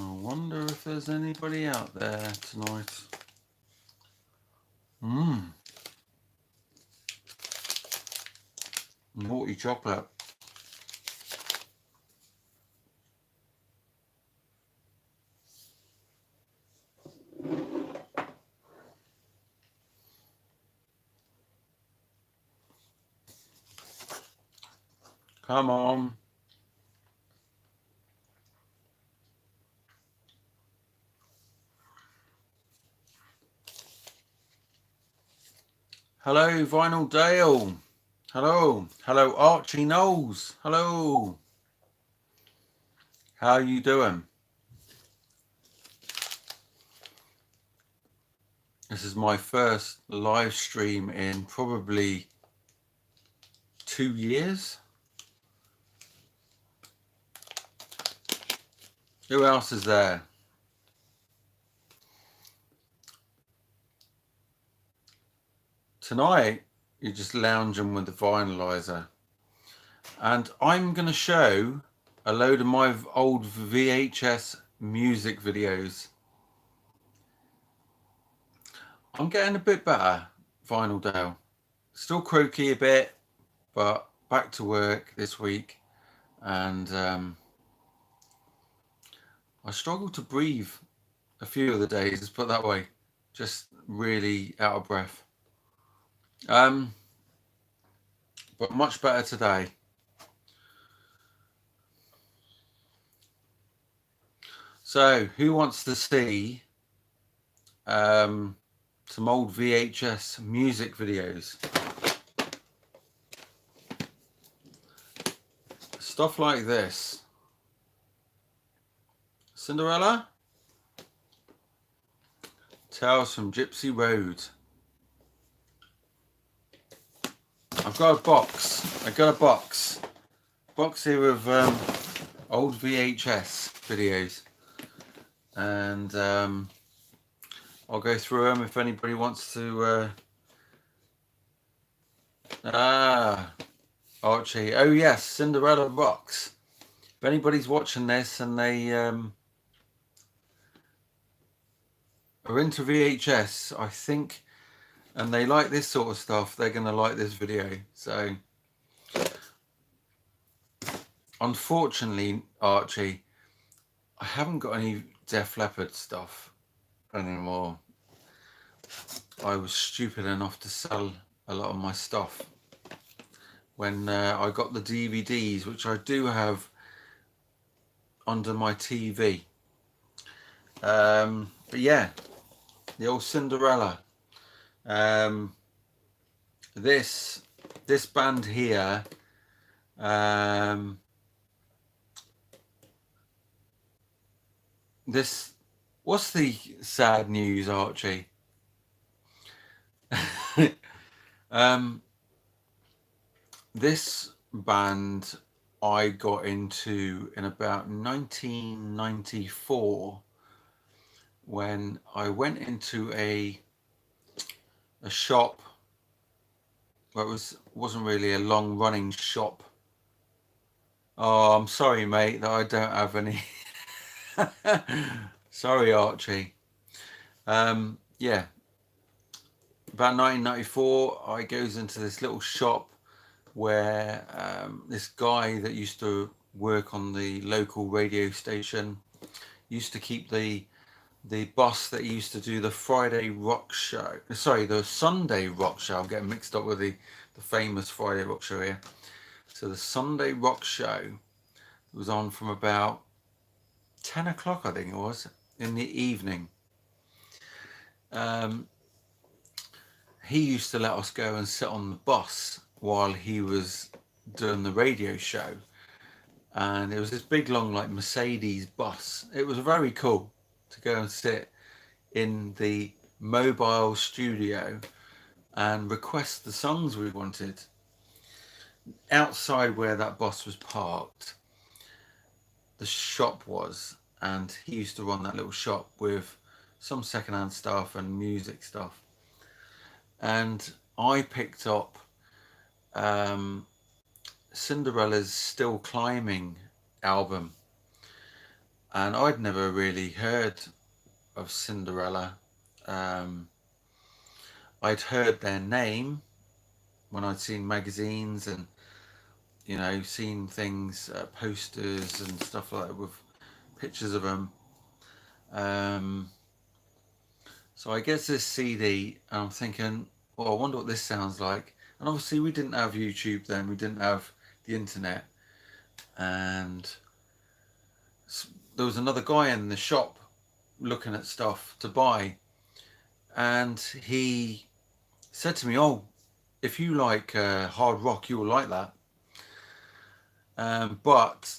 I wonder if there's anybody out there tonight. Naughty chocolate. Come on. Hello, Vinyl Dale. Hello. Hello, Archie Knowles. Hello. How are you doing? This is my first live stream in probably 2 years. Who else is there? Tonight, you're just lounging with the Vinylizer. And I'm going to show a load of my old VHS music videos. I'm getting a bit better, Vinyl Dale. Still croaky a bit, but back to work this week. And I struggled to breathe a few of the days, let's put it that way. Just really out of breath. But much better today. So, who wants to see some old VHS music videos? Stuff like this. Cinderella? Tales from Gypsy Road. I've got a box. Box here of old VHS videos. And I'll go through them if anybody wants to. Archie. Oh yes, Cinderella box. If anybody's watching this and they are into VHS, I think, and they like this sort of stuff, they're going to like this video. So, unfortunately, Archie, I haven't got any Def Leppard stuff anymore. I was stupid enough to sell a lot of my stuff when I got the DVDs, which I do have under my TV. But yeah, the old Cinderella. This band here, what's the sad news, Archie? This band I got into in about 1994 when I went into a shop. Well, it wasn't really a long running shop. Oh, I'm sorry, mate, that I don't have any. Sorry, Archie. Yeah, about 1994, I goes into this little shop where this guy that used to work on the local radio station used to keep the bus that used to do the Friday rock show. Sorry, the Sunday rock show. I'm getting mixed up with the famous Friday rock show here. So the Sunday rock show was on from about 10 o'clock, I think it was, in the evening. He used to let us go and sit on the bus while he was doing the radio show. And it was this big, long, like Mercedes bus. It was very cool to go and sit in the mobile studio and request the songs we wanted. Outside where that bus was parked, the shop was, and he used to run that little shop with some secondhand stuff and music stuff. And I picked up Cinderella's Still Climbing album, and I'd never really heard of Cinderella. Um, I'd heard their name when I'd seen magazines and, you know, seen things, posters and stuff like that with pictures of them. Um, so I get this CD and I'm thinking, well, I wonder what this sounds like. And obviously we didn't have YouTube then, we didn't have the internet. And there was another guy in the shop looking at stuff to buy. And he said to me, oh, if you like hard rock, you'll like that. But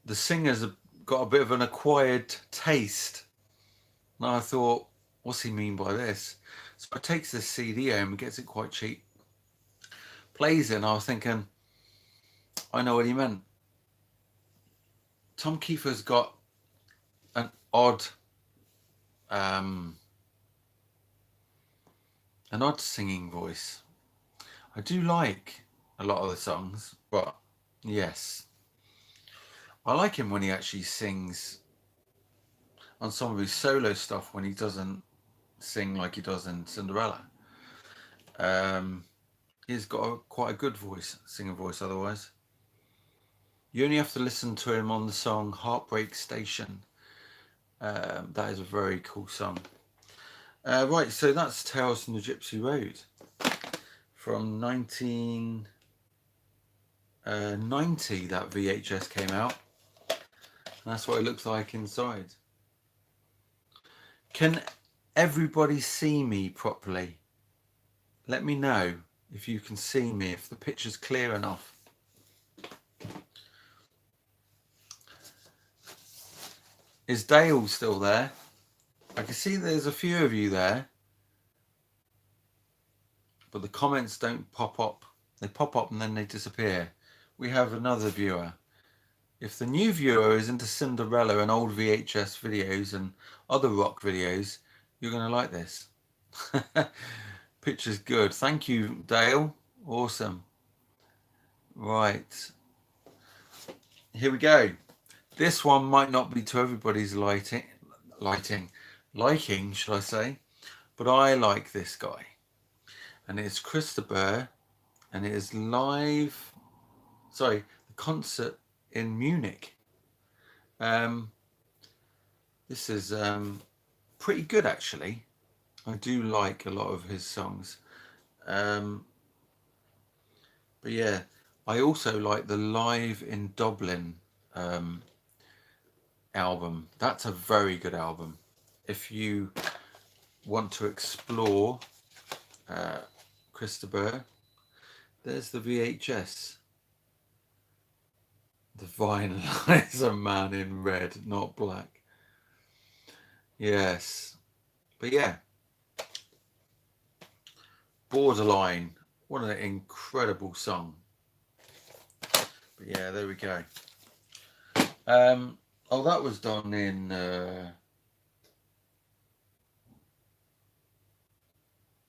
the singer's got a bit of an acquired taste. And I thought, what's he mean by this? So I takes this CD home and gets it quite cheap. Plays it, and I was thinking, I know what he meant. Tom Kiefer's got an odd singing voice. I do like a lot of the songs, but yes, I like him when he actually sings on some of his solo stuff when he doesn't sing like he does in Cinderella. He's got quite a good voice, singing voice otherwise. You only have to listen to him on the song Heartbreak Station. That is a very cool song. Right, so that's Tales from the Gypsy Road from 1990. That VHS came out. And that's what it looks like inside. Can everybody see me properly? Let me know if you can see me, if the picture's clear enough. Is Dale still there? I can see there's a few of you there, but the comments don't pop up. They pop up and then they disappear. We have another viewer. If the new viewer is into Cinderella and old VHS videos and other rock videos, you're going to like this. Picture's good. Thank you, Dale. Awesome. Right. Here we go. This one might not be to everybody's liking, should I say, but I like this guy. And it's Christopher, and it is live, the concert in Munich. This is pretty good, actually. I do like a lot of his songs. But yeah, I also like the Live in Dublin album. That's a very good album. If you want to explore Christopher, there's the VHS. The Vinylizer Man in red, not black. Yes. But yeah. Borderline. What an incredible song. But yeah, there we go. Oh, that was done in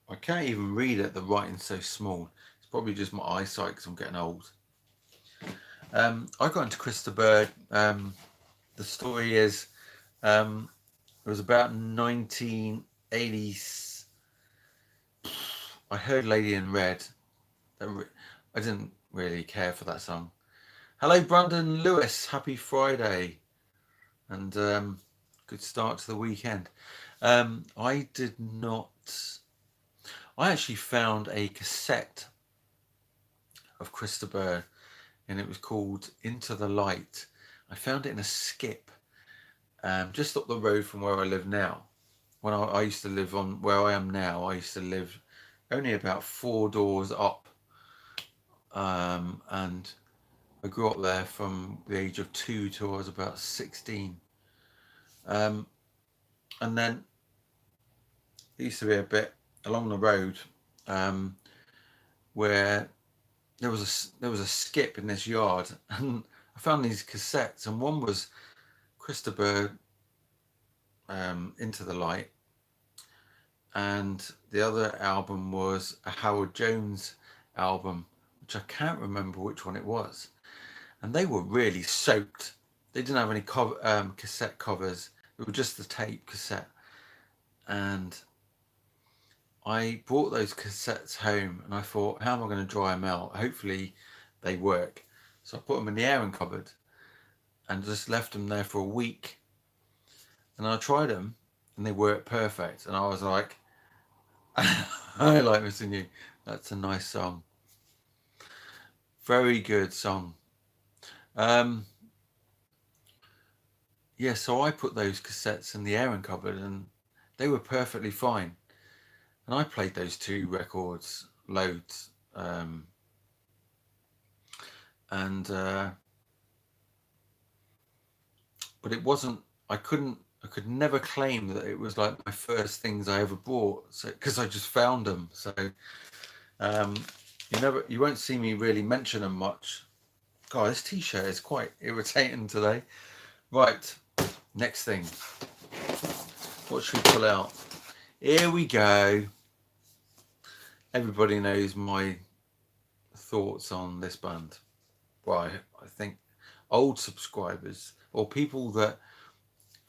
I can't even read it, the writing's so small. It's probably just my eyesight because I'm getting old. I got into Christopher. The story is it was about 1980s. I heard Lady in Red. I didn't really care for that song. Hello, Brandon Lewis. Happy Friday. And good start to the weekend. I did not... I actually found a cassette of Christopher, and it was called Into the Light. I found it in a skip just up the road from where I live now. When I used to live on where I am now, I used to live only about 4 doors up, and I grew up there from the age of 2 till I was about 16. And then there used to be a bit along the road where there was a skip in this yard, and I found these cassettes, and one was Christopher Into the Light, and the other album was a Howard Jones album, which I can't remember which one it was, and they were really soaked they didn't have any cassette covers. It was just the tape cassette. And I brought those cassettes home and I thought, how am I going to dry them out? Hopefully they work. So I put them in the airing cupboard and just left them there for a week. And I tried them and they worked perfect. And I was like, I like missing you. That's a nice song. Very good song. Yeah, so I put those cassettes in the airing cupboard and they were perfectly fine. And I played those two records loads. But it wasn't, I could never claim that it was like my first things I ever bought. So, because I just found them. So, you won't see me really mention them much. God, this t-shirt is quite irritating today. Right, next thing. What should we pull out? Here we go. Everybody knows my thoughts on this band. Well, I think old subscribers or people that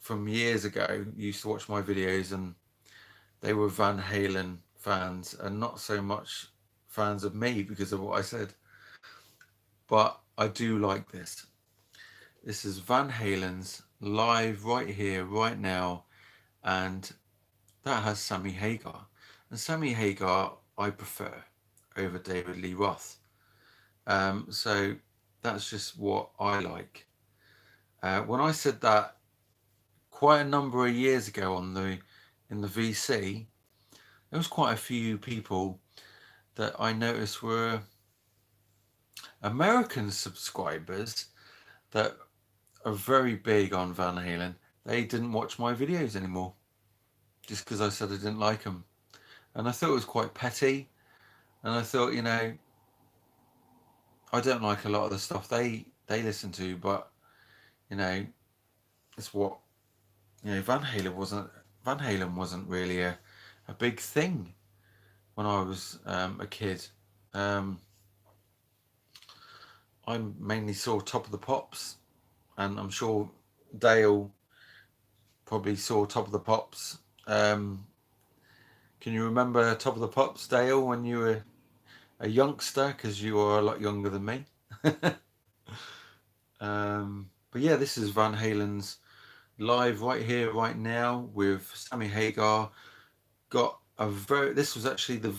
from years ago used to watch my videos and they were Van Halen fans and not so much fans of me because of what I said. But I do like this. This is Van Halen's Live Right Here, Right Now, and that has Sammy Hagar. And Sammy Hagar I prefer over David Lee Roth. So that's just what I like. When I said that quite a number of years ago in the VC, there was quite a few people that I noticed were American subscribers that are very big on Van Halen. They didn't watch my videos anymore just because I said I didn't like them. And I thought it was quite petty. And I thought, I don't like a lot of the stuff they listen to, but, it's what, Van Halen wasn't really a big thing when I was a kid. I mainly saw Top of the Pops, and I'm sure Dale probably saw Top of the Pops. Can you remember Top of the Pops, Dale, when you were a youngster? Because you are a lot younger than me. But yeah, this is Van Halen's Live Right Here, Right Now with Sammy Hagar. This was actually the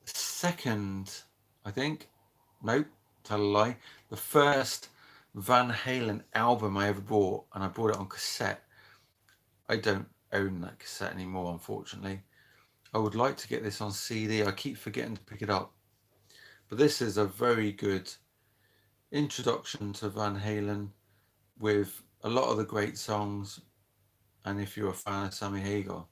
second, I think. Nope, tell a lie. The first Van Halen album I ever bought, and I bought it on cassette. I don't own that cassette anymore, unfortunately. I would like to get this on CD. I keep forgetting to pick it up. But this is a very good introduction to Van Halen with a lot of the great songs. And if you're a fan of Sammy Hagar.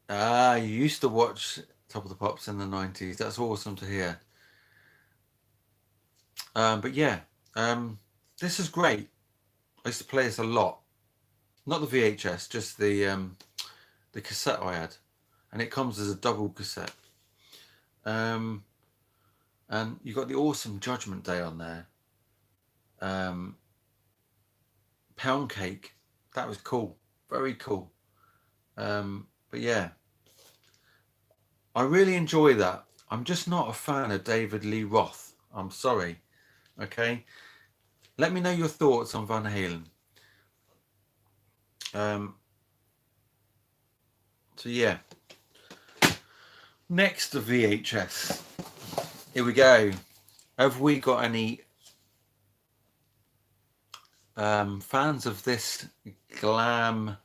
You used to watch Top of the Pops in the 90s. That's awesome to hear. But yeah, this is great. I used to play this a lot. Not the VHS, just the cassette I had. And it comes as a double cassette. And you got the awesome Judgment Day on there. Pound Cake. That was cool. Very cool. But yeah, I really enjoy that. I'm just not a fan of David Lee Roth. I'm sorry. Okay. Let me know your thoughts on Van Halen. So yeah. Next, the VHS. Here we go. Have we got any fans of this glam?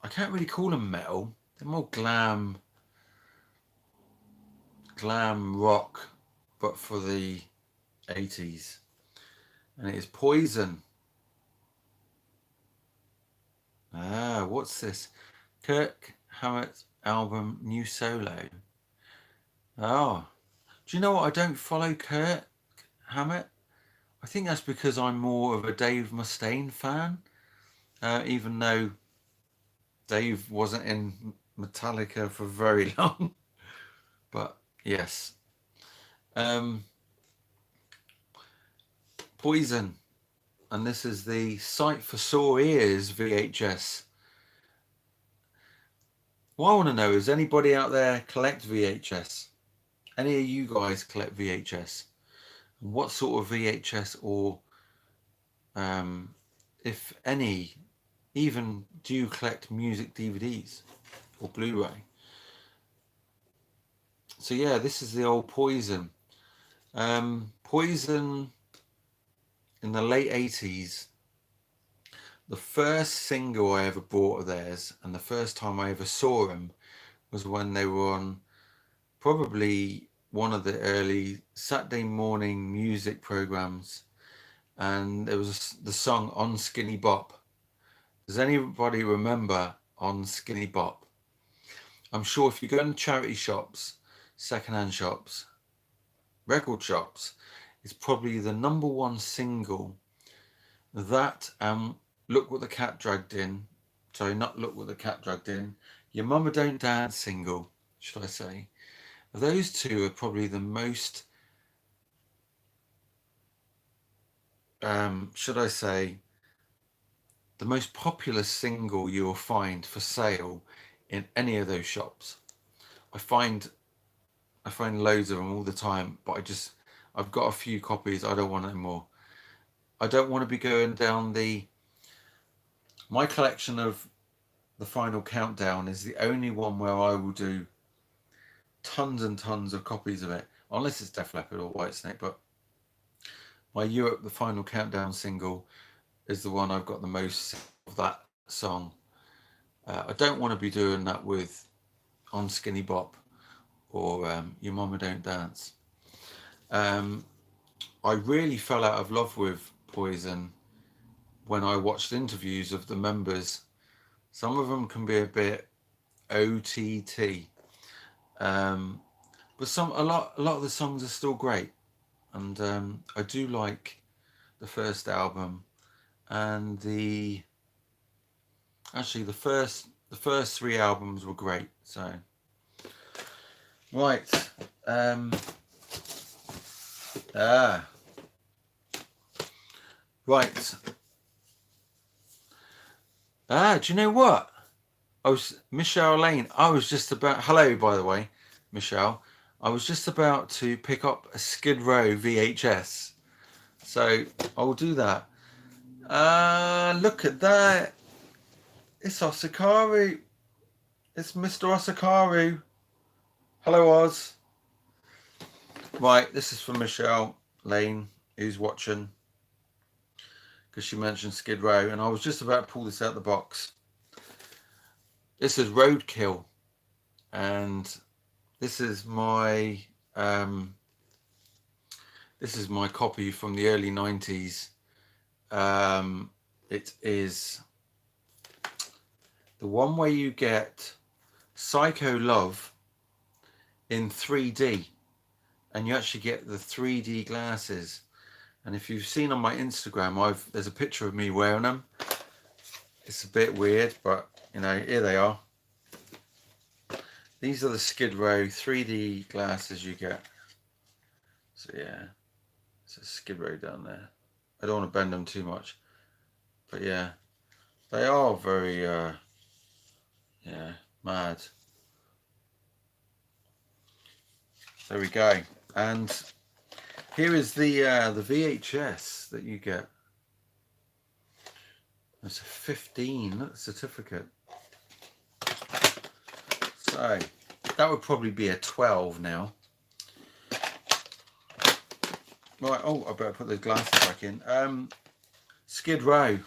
I can't really call them metal. They're more glam rock, but for the 80s. And it is Poison. What's this? Kirk Hammett album, New Solo. Oh, do you know what? I don't follow Kirk Hammett. I think that's because I'm more of a Dave Mustaine fan, even though Dave wasn't in Metallica for very long. But yes, Poison, and this is the Sight for Sore Ears VHS. What I want to know is, anybody out there collect VHS? Any of you guys collect VHS? What sort of VHS, or if any, even do you collect music DVDs or Blu-ray? So yeah, this is the old Poison. Poison in the late 80s. The first single I ever bought of theirs, and the first time I ever saw them, was when they were on probably one of the early Saturday morning music programs, and there was the song On Skinny Bop. Does anybody remember On Skinny Bop? I'm sure if you go in charity shops, secondhand shops, record shops, it's probably the #1 single. That Look What the Cat Dragged In. Sorry, not Look What the Cat Dragged In. Your Mama Don't Dance single, should I say. Those two are probably the most, should I say, the most popular single you will find for sale in any of those shops. I find loads of them all the time, but I've got a few copies. I don't want any more. I don't want to be going down my collection of the Final Countdown is the only one where I will do tons and tons of copies of it, unless it's Def Leppard or Whitesnake. But my Europe, the Final Countdown single, is the one I've got the most of that song. I don't want to be doing that with On Skinny Bop or Your Mama Don't Dance. I really fell out of love with Poison when I watched interviews of the members. Some of them can be a bit OTT, but a lot of the songs are still great, and I do like the first album, and the first 3 albums were great. So right, right. Do you know what? Michelle Lane. I was just about, hello, by the way, Michelle. I was just about to pick up a Skid Row VHS. So I'll do that. Look at that. It's Osakaru. It's Mr. Osakaru. Hello, Oz. Right, this is from Michelle Lane, who's watching, because she mentioned Skid Row, and I was just about to pull this out of the box. This is Roadkill, and this is my copy from the early 90s. It is the one where you get Psycho Love in 3D, and you actually get the 3D glasses. And if you've seen on my Instagram, there's a picture of me wearing them. It's a bit weird, but you know, here they are. These are the Skid Row 3D glasses you get. So yeah, it's a Skid Row down there. I don't want to bend them too much, but yeah, they are very mad. There we go. And here is the VHS that you get. It's a 15 certificate. So that would probably be a 12 now. Right, oh, I better put those glasses back in. Skid Row.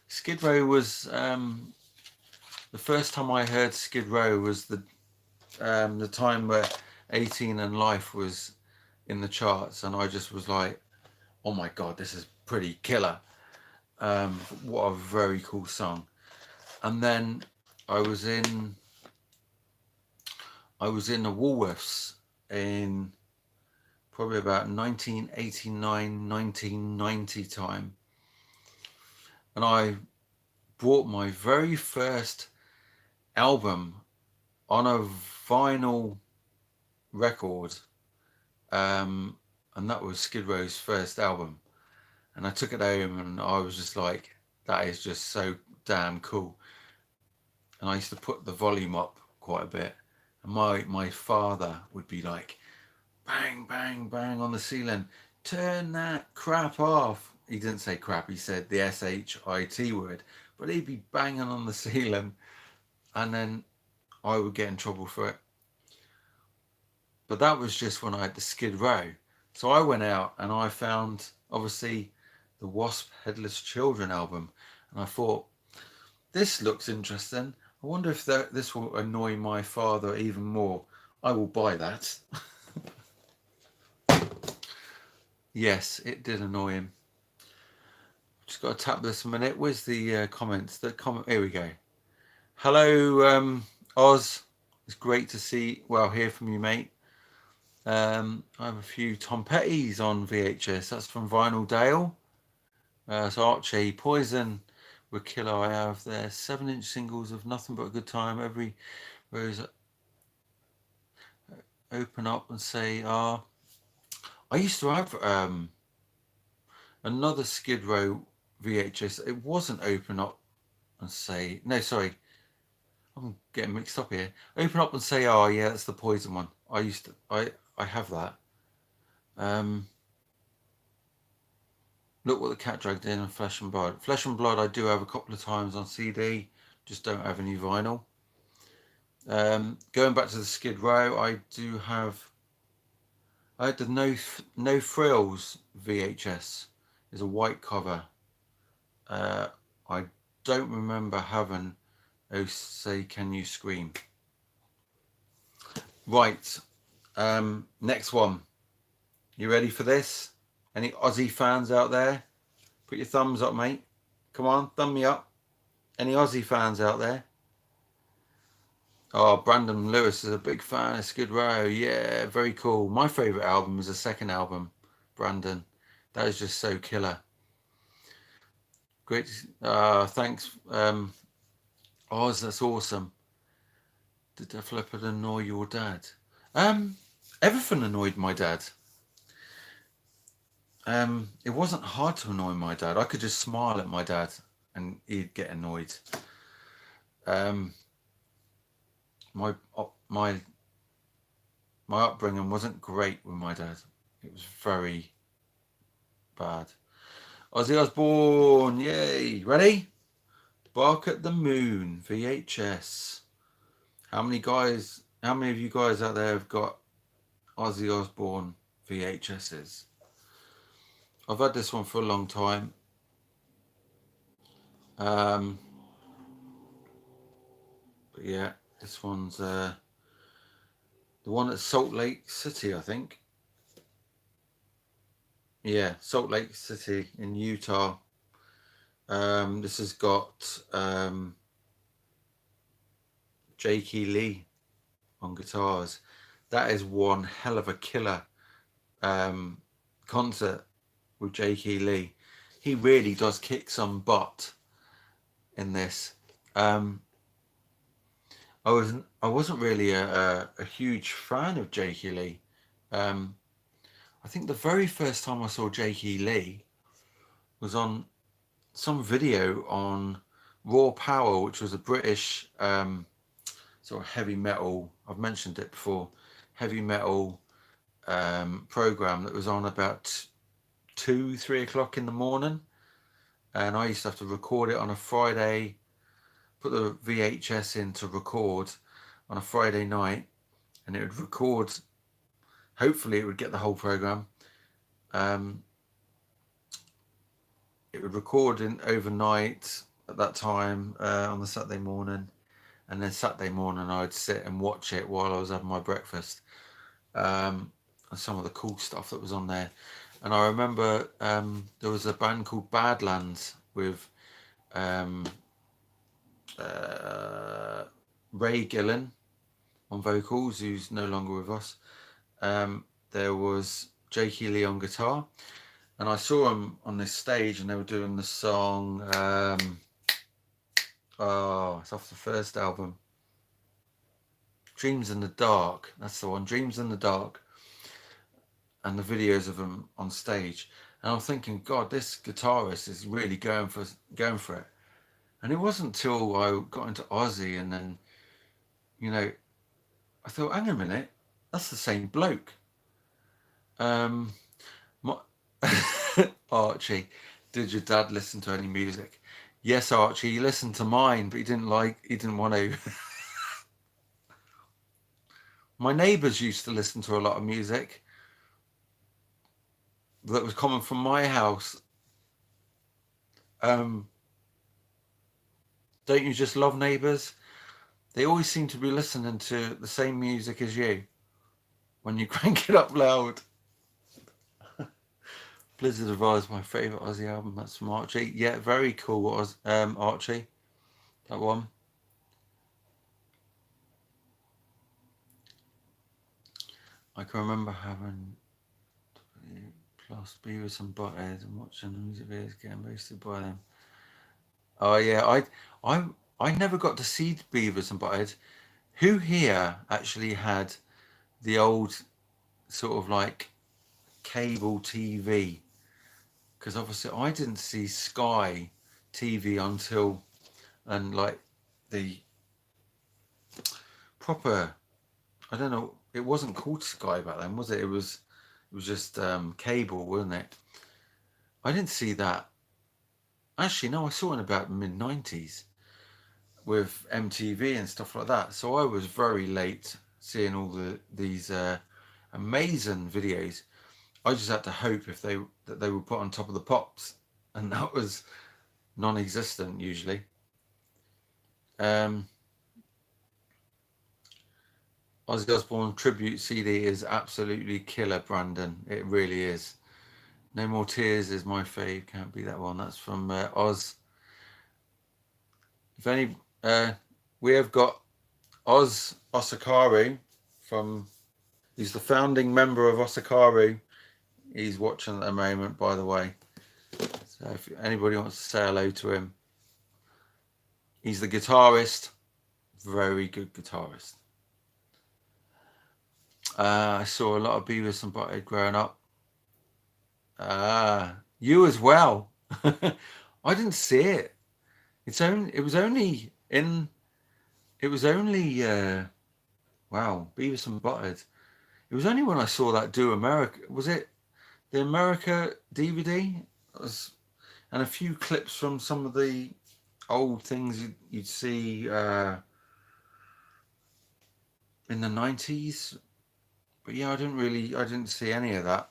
Skid Row was the first time I heard Skid Row was the time where 18 and Life was in the charts, and I just was like, oh my god, this is pretty killer. What a very cool song. And then I was in the Woolworths in probably about 1989, 1990 time, and I bought my very first album on a vinyl record, and that was Skid Row's first album. And I took it home, and I was just like, that is just so damn cool. And I used to put the volume up quite a bit. And my father would be like, bang, bang, bang on the ceiling, turn that crap off. He didn't say crap, he said the S-H-I-T word, but he'd be banging on the ceiling, and then I would get in trouble for it. But that was just when I had the Skid Row. So I went out and I found, obviously, the Wasp Headless Children album, and I thought, this looks interesting. I wonder if this will annoy my father even more. I will buy that. Yes, it did annoy him. Just got to tap this a minute. Where's the comments? Here we go. Hello, Oz. It's great to hear from you, mate. I have a few Tom Petty's on VHS. That's from Vinyl Dale. So Archie, Poison were killer. I have their 7-inch singles of Nothing But a Good Time. Every rose open up and say, I used to have another Skid Row VHS. It wasn't open up and say, no, sorry, I'm getting mixed up here. Open up and say, oh yeah, that's the Poison one. I have that. Look What the Cat Dragged In and Flesh and Blood. Flesh and Blood I do have a couple of times on CD, just don't have any vinyl. Going back to the Skid Row, I had the No Frills VHS. There's a white cover. I don't remember having Oh Say Can You Scream. Right, next one. You ready for this? Any Ozzy fans out there? Put your thumbs up, mate. Come on, thumb me up. Any Ozzy fans out there? Oh, Brandon Lewis is a big fan of Skid Row. Yeah, very cool. My favourite album is the second album, Brandon. That is just so killer. Great. Thanks, Oz. That's awesome. Did Def Leppard annoy your dad? Everything annoyed my dad. It wasn't hard to annoy my dad. I could just smile at my dad and he'd get annoyed. My upbringing wasn't great with my dad. It was very bad. Ozzy Osbourne, yay! Ready? Bark at the Moon VHS. How many of you guys out there have got Ozzy Osbourne VHSs? I've had this one for a long time. But yeah, this one's the one at Salt Lake City, I think. Yeah, Salt Lake City in Utah. This has got Jakey Lee on guitars. That is one hell of a killer concert with Jakey Lee. He really does kick some butt in this. I wasn't really a huge fan of Jakey Lee. I think the very first time I saw Jakey Lee was on some video on Raw Power, which was a British sort of heavy metal, I've mentioned it before, heavy metal program that was on about 2-3 o'clock in the morning, and I used to have to record it on a Friday, put the VHS in to record on a Friday night, and it would record, hopefully it would get the whole program. It would record in overnight at that time on the Saturday morning, and then Saturday morning I'd sit and watch it while I was having my breakfast. And some of the cool stuff that was on there. And I remember there was a band called Badlands with Ray Gillen on vocals, who's no longer with us. There was Jakey Lee on guitar, and I saw him on this stage and they were doing the song, it's off the first album, Dreams in the Dark. That's the one, Dreams in the Dark. and the videos of him on stage, and I'm thinking, God, this guitarist is really going for it. And it wasn't till I got into Ozzy, and then, you know, I thought, hang on a minute, that's the same bloke. Um, my, Archie, did your dad listen to any music? Yes, Archie, he listened to mine, but he didn't want to. My neighbours used to listen to a lot of music that was coming from my house. Um, don't you just love neighbours? They always seem to be listening to the same music as you when you crank it up loud. Blizzard of Oz, my favourite Ozzy album. That's from Archie. Yeah, very cool, Archie. That one. I can remember having plus Beavis and Butthead and watching the music videos getting roasted by them. Oh yeah, I never got to see Beavis and Butthead. Who here actually had the old sort of like cable TV? Because obviously I didn't see Sky TV until, and like the proper, I don't know, it wasn't called Sky back then, was it? It was just cable, wasn't it? I didn't see that. Actually, no, I saw it in about mid-90s with MTV and stuff like that. So I was very late seeing all these amazing videos. I just had to hope that they were put on top of the pops, and that was non-existent usually. Um, Ozzy Osbourne tribute CD is absolutely killer, Brandon. It really is. No More Tears is my fave. Can't be that one. That's from Oz. If any, we have got Oz Osakaru from. He's the founding member of Osakaru. He's watching at the moment, by the way. So if anybody wants to say hello to him, he's the guitarist. Very good guitarist. I saw a lot of Beavis and Butthead growing up. You as well. I didn't see it. It was only wow, Beavis and Butthead. It was only when I saw that Do America. Was it the America DVD? And a few clips from some of the old things you'd see in the 90s. But yeah, I didn't see any of that.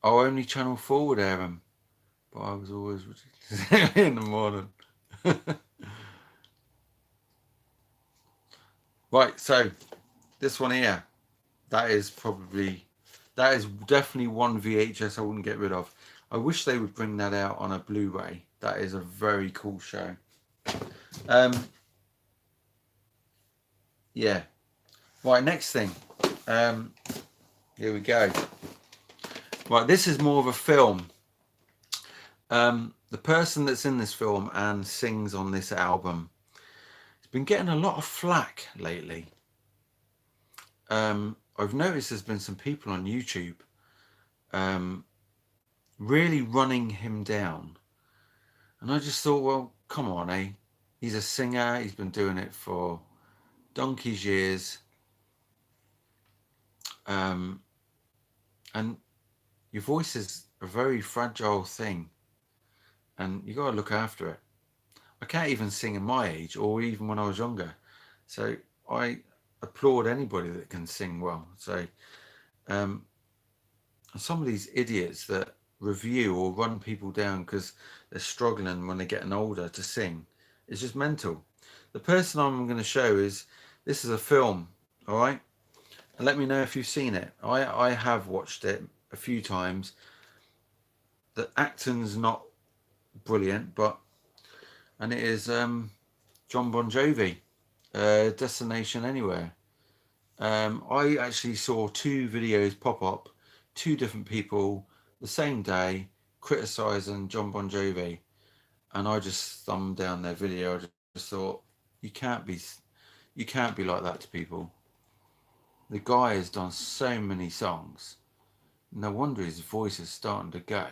Oh, only Channel 4 would air them. But I was always in the morning. Right, so this one here, that is definitely one VHS I wouldn't get rid of. I wish they would bring that out on a Blu-ray. That is a very cool show. Yeah. Right, next thing. Here we go. Right, this is more of a film. The person that's in this film and sings on this album has been getting a lot of flack lately. I've noticed there's been some people on YouTube really running him down. And I just thought, well, come on, eh? He's a singer. He's been doing it for donkey's years. And your voice is a very fragile thing. And you got to look after it. I can't even sing at my age or even when I was younger. So I applaud anybody that can sing well. So some of these idiots that review or run people down because they're struggling when they're getting older to sing, it's just mental. The person I'm going to show this is a film, all right? And let me know if you've seen it. I have watched it a few times. The acting's not brilliant, and it is John Bon Jovi, Destination Anywhere. I actually saw 2 videos pop up, 2 different people the same day criticizing John Bon Jovi, and I just thumbed down their video. I just thought, you can't be like that to people. The guy has done so many songs. No wonder his voice is starting to go.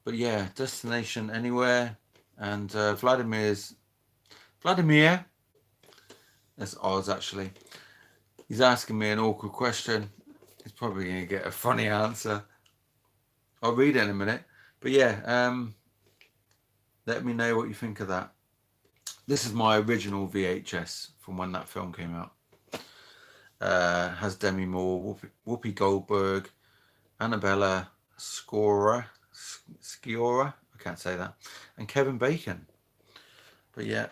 But yeah, Destination Anywhere. And Vladimir, that's Oz actually. He's asking me an awkward question. He's probably going to get a funny answer. I'll read it in a minute. But yeah, let me know what you think of that. This is my original VHS from when that film came out. Has Demi Moore, Whoopi Goldberg, Annabella Sciorra, I can't say that, and Kevin Bacon. But yeah,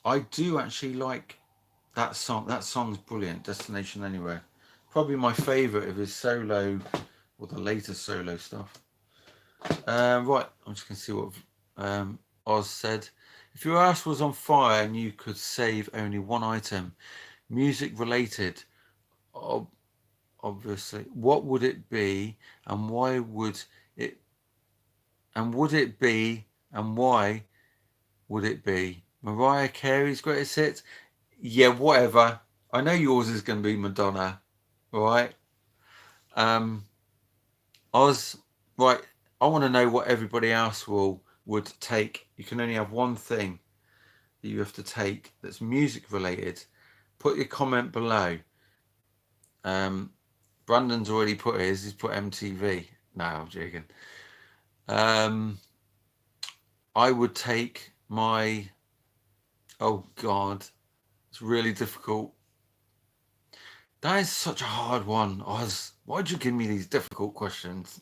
I do actually like that song. That song's brilliant, Destination Anywhere. Probably my favourite of his solo, or the latest solo stuff. Right, I'm just going to see what Oz said. If your house was on fire and you could save only one item, music related, obviously, what would it be, and why would it? And would it be, and why would it be? Mariah Carey's greatest hits? Yeah, whatever. I know yours is going to be Madonna, right? Oz, right? I want to know what everybody else would take. You can only have one thing that you have to take that's music related. Put your comment below. Brandon's already put his. He's put MTV. No, I'm joking. I would take my... Oh, God. It's really difficult. That is such a hard one, Oz. Why'd you give me these difficult questions?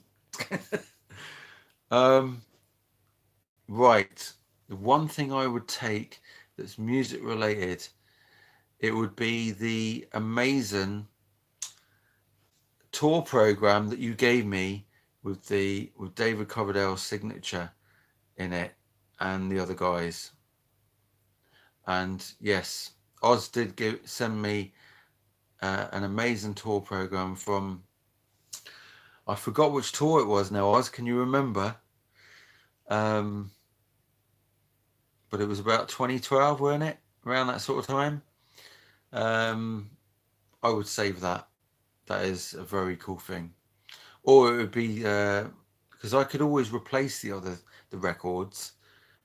Right. The one thing I would take that's music related, it would be the amazing tour program that you gave me with David Coverdale's signature in it and the other guys. And yes, Oz did send me an amazing tour program from, I forgot which tour it was now, Oz, can you remember? But it was about 2012, weren't it? Around that sort of time. I would save that. That is a very cool thing. Or it would be, because I could always replace the records,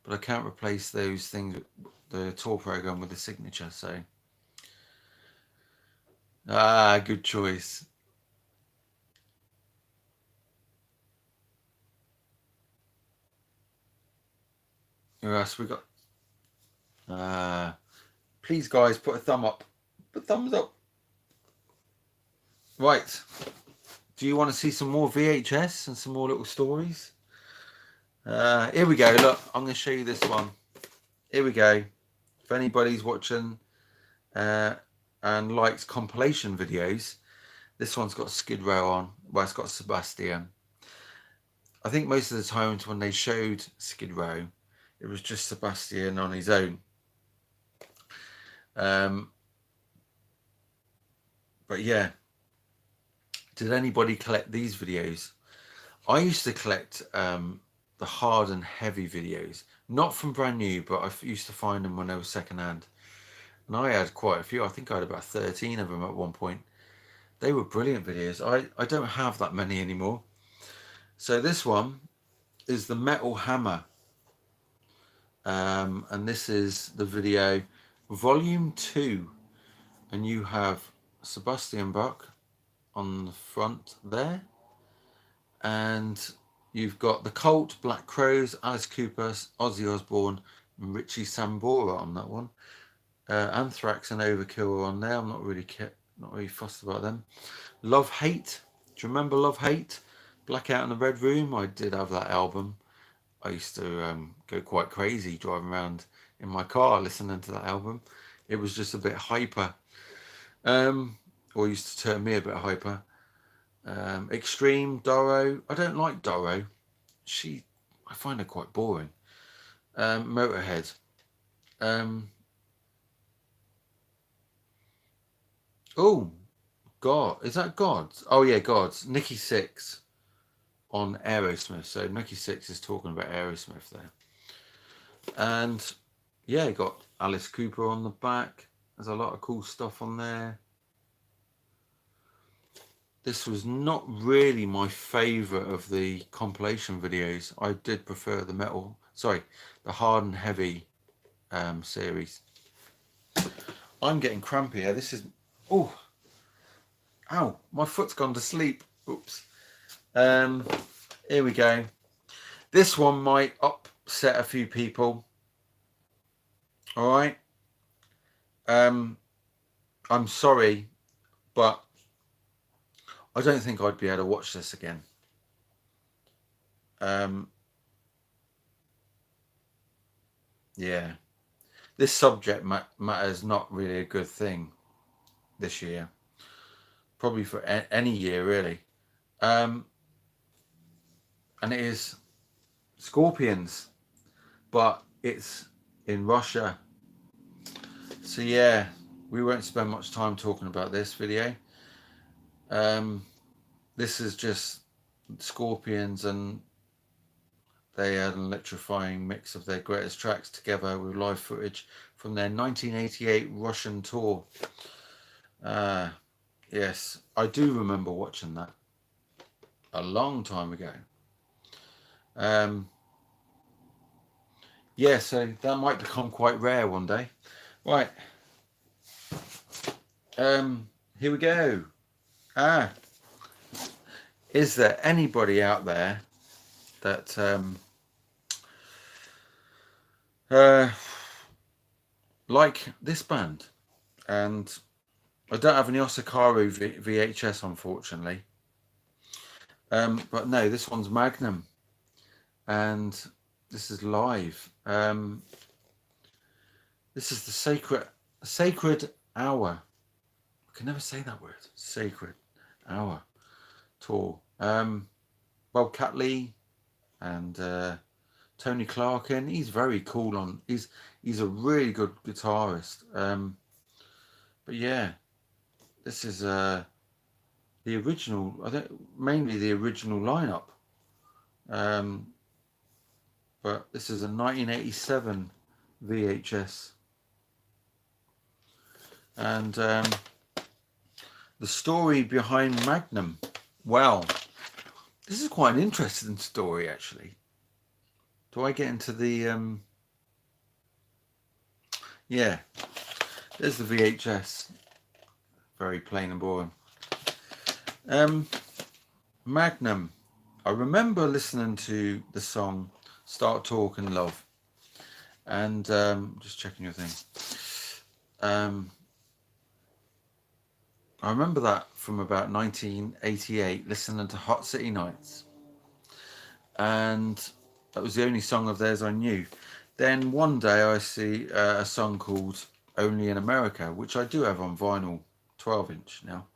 but I can't replace those things, the tour program with the signature, so. Good choice. Who else we got? Please, guys, put a thumb up. Put thumbs up. Right. Do you want to see some more VHS and some more little stories? Here we go. Look, I'm going to show you this one. Here we go. If anybody's watching and likes compilation videos, this one's got Skid Row on. Well, it's got Sebastian. I think most of the times when they showed Skid Row, it was just Sebastian on his own. But yeah, did anybody collect these videos? I used to collect the hard and heavy videos, not from brand new, but I used to find them when they were secondhand. And I had quite a few. I think I had about 13 of them at one point. They were brilliant videos. I don't have that many anymore. So this one is the Metal Hammer. And this is the video volume 2. And you have Sebastian Bach on the front there. And you've got the Cult, Black Crowes, Alice Cooper, Ozzy Osbourne, and Richie Sambora on that one. Anthrax and Overkill are on there. I'm not really fussed about them. Love Hate. Do you remember Love Hate? Blackout in the Red Room. I did have that album. I used to go quite crazy driving around in my car listening to that album. It was just a bit hyper. Or used to turn me a bit hyper. Extreme, Doro. I don't like Doro. I find her quite boring. Motorhead. Oh, God. Is that Gods? Oh, yeah, Gods. Nikki Sixx on Aerosmith. So Nikki Sixx is talking about Aerosmith there. And yeah, you got Alice Cooper on the back. There's a lot of cool stuff on there. This was not really my favourite of the compilation videos. I did prefer the the hard and heavy series. I'm getting crampy here. This is, oh, ow, my foot's gone to sleep. Oops. Here we go. This one might upset a few people. All right. I'm sorry, but I don't think I'd be able to watch this again. Yeah, this subject matter is not really a good thing this year. Probably for any year, really. And it is Scorpions, but it's in Russia. So yeah, we won't spend much time talking about this video. This is just Scorpions, and they had an electrifying mix of their greatest tracks together with live footage from their 1988 Russian tour. Yes, I do remember watching that a long time ago. Yeah, so that might become quite rare one day. Right. Here we go. Is there anybody out there that like this band? And I don't have any Osakaru VHS, unfortunately. But no, this one's Magnum, and this is live. This is the Sacred Hour. I can never say that word. Sacred Hour tour. Well, Cat Lee and Tony Clarkin. He's very cool he's a really good guitarist. But yeah, this is the original. I think mainly the original lineup. But this is a 1987 VHS, and the story behind Magnum. Well, this is quite an interesting story, actually. Do I get into the yeah, there's the VHS. Very plain and boring. Magnum. I remember listening to the song Start Talking Love, and just checking your thing. I remember that from about 1988, listening to Hot City Nights, and that was the only song of theirs I knew. Then one day I see a song called Only in America, which I do have on vinyl, 12-inch now.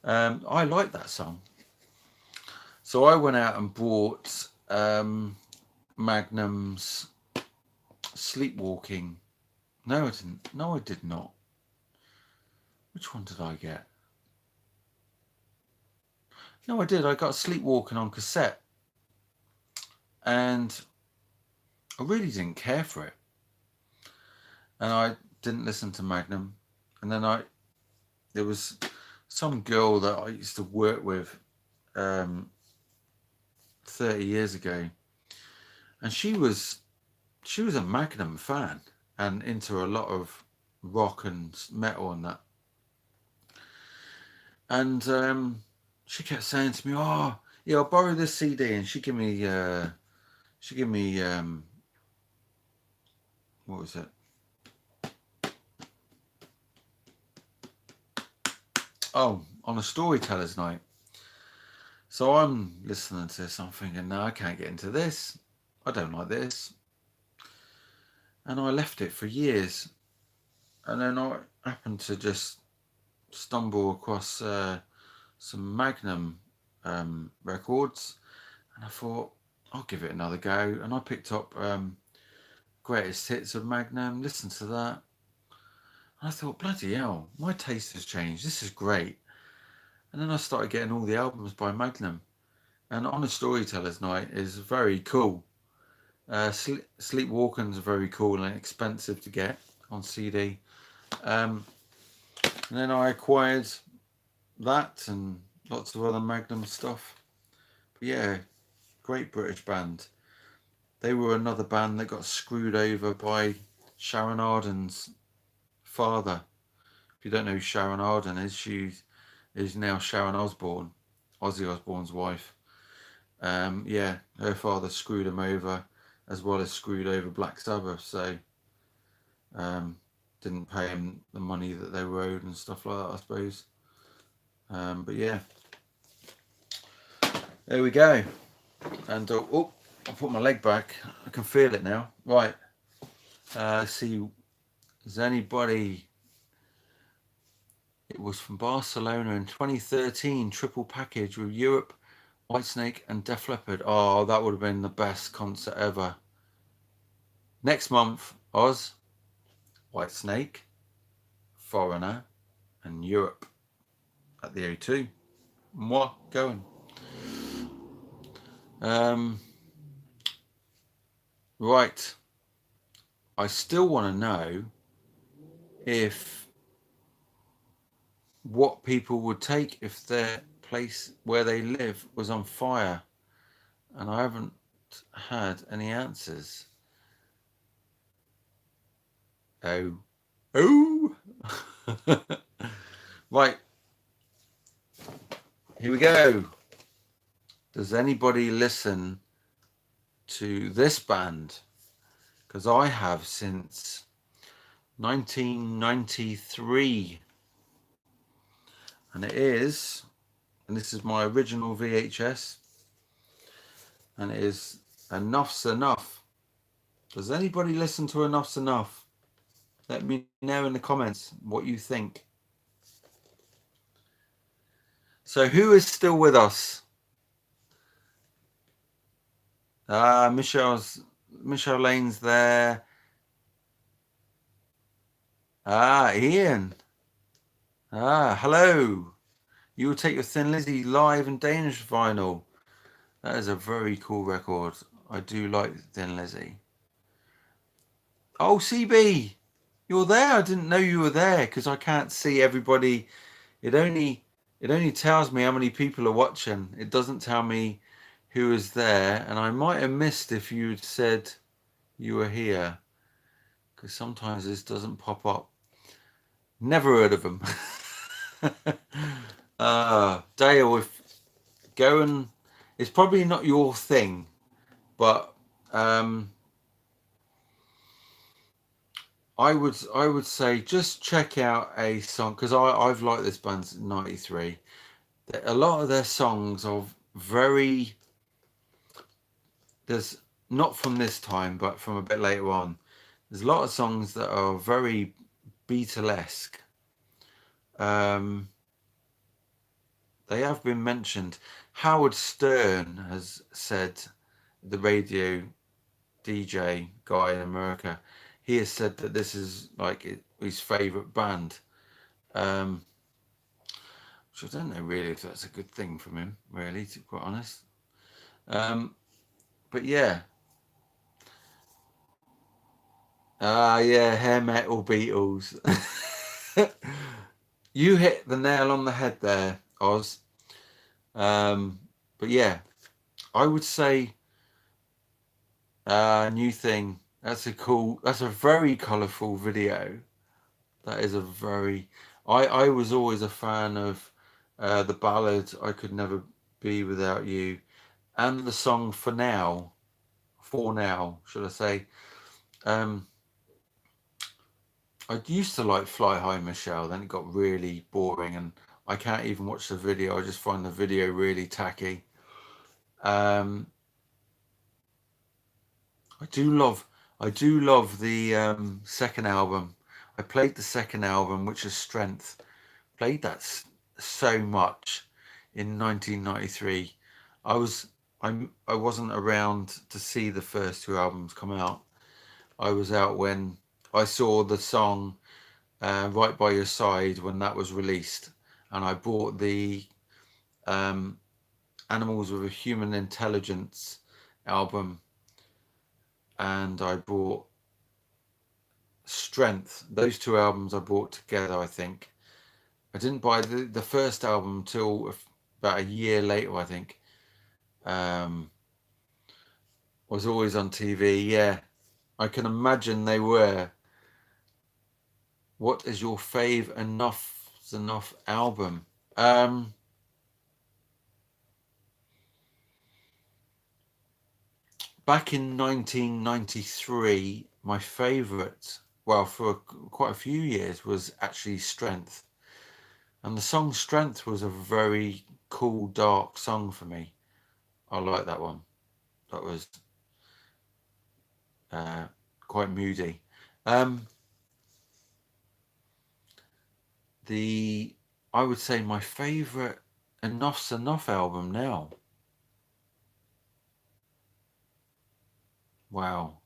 I like that song. So I went out and bought Magnum's Sleepwalking. No, I didn't. No, I did not. Which one did I get? No, I did. I got Sleepwalking on cassette. And I really didn't care for it. And I didn't listen to Magnum. And then there was some girl that I used to work with 30 years ago, and she was a Magnum fan and into a lot of rock and metal and that. And she kept saying to me, "Oh, yeah, I'll borrow this CD," and she gave me what was it? Oh, on a storyteller's night. So I'm listening to this, I'm thinking, no, I can't get into this. I don't like this. And I left it for years. And then I happened to just stumble across some Magnum records. And I thought, I'll give it another go. And I picked up Greatest Hits of Magnum, listened to that. And I thought, bloody hell, my taste has changed. This is great. And then I started getting all the albums by Magnum. And On a Storyteller's Night is very cool. Sleepwalking's very cool and expensive to get on CD. And then I acquired that and lots of other Magnum stuff. But yeah, great British band. They were another band that got screwed over by Sharon Arden's father. If you don't know who Sharon Arden is, she is now Sharon Osbourne, Ozzy Osbourne's wife. Yeah, her father screwed him over, as well as screwed over Black Sabbath. So didn't pay him the money that they were owed and stuff like that, I suppose. But yeah, there we go. And oh, I put my leg back. I can feel it now. Right. Let's see. Is anybody? It was from Barcelona in 2013. Triple package with Europe, Whitesnake, and Def Leppard. Oh, that would have been the best concert ever. Next month, Oz, Whitesnake, Foreigner, and Europe at the O2. Moi going. Right. I still want to know if what people would take if their place where they live was on fire, and I haven't had any answers. Oh. Right, here we go. Does anybody listen to this band? Because I have since 1993, and it is, and this is my original VHS, and it is Enough's Enough. Does anybody listen to Enough's Enough? Let me know in the comments what you think. So who is still with us? Michelle Lane's there. Ian. Hello. You will take your Thin Lizzy live and Danish vinyl. That is a very cool record. I do like Thin Lizzy. Oh, CB, you're there. I didn't know you were there because I can't see everybody. It only tells me how many people are watching. It doesn't tell me who is there, and I might have missed if you had said you were here, because sometimes this doesn't pop up. Never heard of them. Dale, if going, it's probably not your thing, but I would say just check out a song, because I've liked this band since '93. A lot of their songs are very, there's not from this time, but from a bit later on. There's a lot of songs that are very Beatlesque. They have been mentioned. Howard Stern has said, the radio DJ guy in America, he has said that this is like his favourite band. Which I don't know really if that's a good thing from him, really, to be quite honest. But yeah. Yeah, hair metal Beatles. You hit the nail on the head there, Oz. But yeah, I would say New Thing. That's a very colourful video. That is a very, I was always a fan of the ballad I Could Never Be Without You, and the song For Now, should I say. I used to like Fly High Michelle, then it got really boring and I can't even watch the video. I just find the video really tacky. I do love the second album. I played the second album, which is Strength. Played that so much in 1993. I wasn't around to see the first two albums come out. I was out when I saw the song Right By Your Side when that was released, and I bought the Animals with a Human Intelligence album and I bought Strength. Those two albums I bought together, I think. I didn't buy the first album till about a year later, I think. Was always on TV. Yeah, I can imagine they were. What is your fave Enough's Enough album? Back in 1993, my favourite, well, for quite a few years, was actually Strength. And the song Strength was a very cool, dark song for me. I like that one. That was quite moody. I would say my favourite Enough's Enough album now. Wow.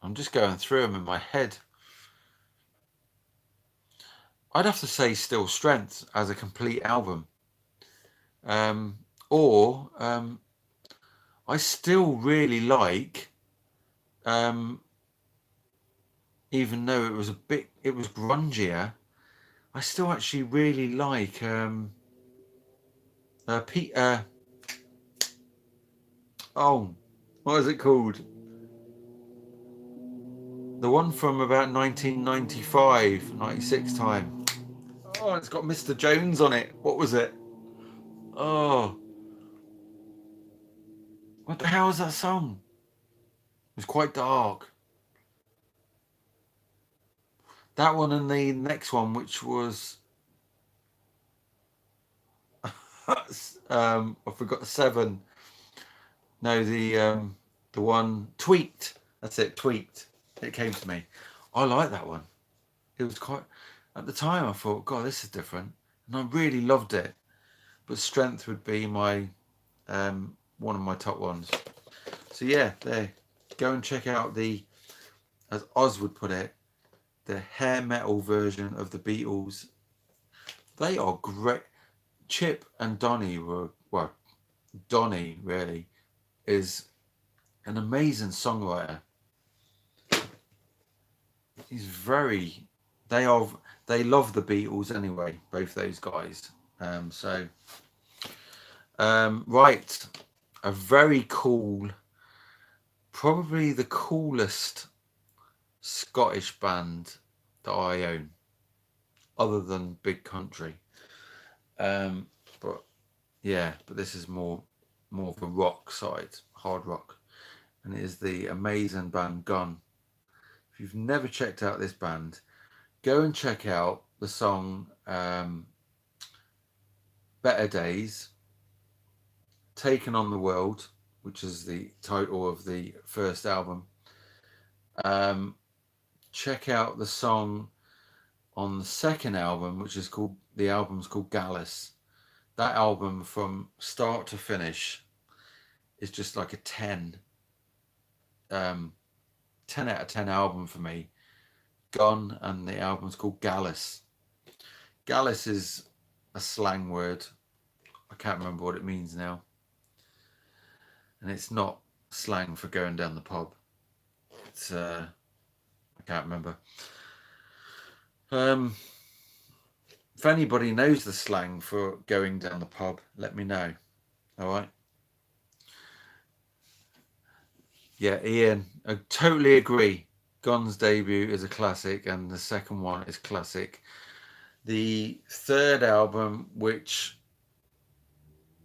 I'm just going through them in my head. I'd have to say Still Strength as a complete album. Or I still really like, even though it was grungier, I still actually really like oh, what is it called? The one from about 1995, 96 time. Oh, it's got Mr. Jones on it. What was it? Oh, what the hell is that song? It was quite dark. That one and the next one, which was I forgot 7. No, the one Tweaked. That's it, Tweaked. It came to me. I like that one. It was quite. At the time, I thought, God, this is different, and I really loved it. But Strength would be my one of my top ones. So yeah, there. Go and check out the, as Oz would put it, the hair metal version of the Beatles. They are great. Chip and Donny were, well, Donny really is an amazing songwriter. He's very, they love the Beatles anyway, both those guys. Right, a very cool, probably the coolest Scottish band that I own, other than Big Country. But yeah, but this is more of the rock side, hard rock, and it is the amazing band Gun. If you've never checked out this band, go and check out the song Better Days, Taken on the World, which is the title of the first album. Check out the song on the second album, which is called, the album's called Gallus. That album from start to finish is just like a 10 out of 10 album for me. Gone, and the album's called Gallus. Gallus is a slang word. I can't remember what it means now. And it's not slang for going down the pub. It's I can't remember. If anybody knows the slang for going down the pub, let me know. All right. Yeah, Ian, I totally agree. Gun's debut is a classic, and the second one is classic. The third album, which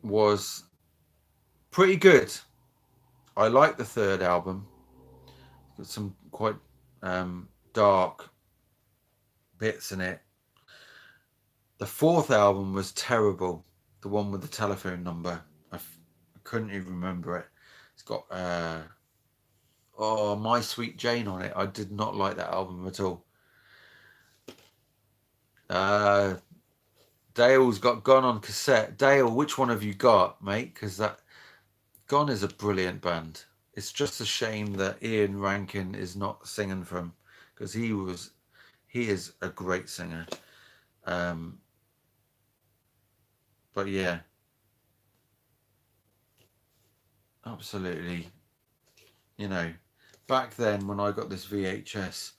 was pretty good, I like the third album. Got some quite dark bits in it. The fourth album was terrible. The one with the telephone number. I couldn't even remember it. It's got My Sweet Jane on it. I did not like that album at all. Dale's got Gone on cassette. Dale, which one have you got, mate? Because that Gone is a brilliant band. It's just a shame that Ian Rankin is not singing for him, because he is a great singer. But yeah, absolutely, you know, back then when I got this VHS,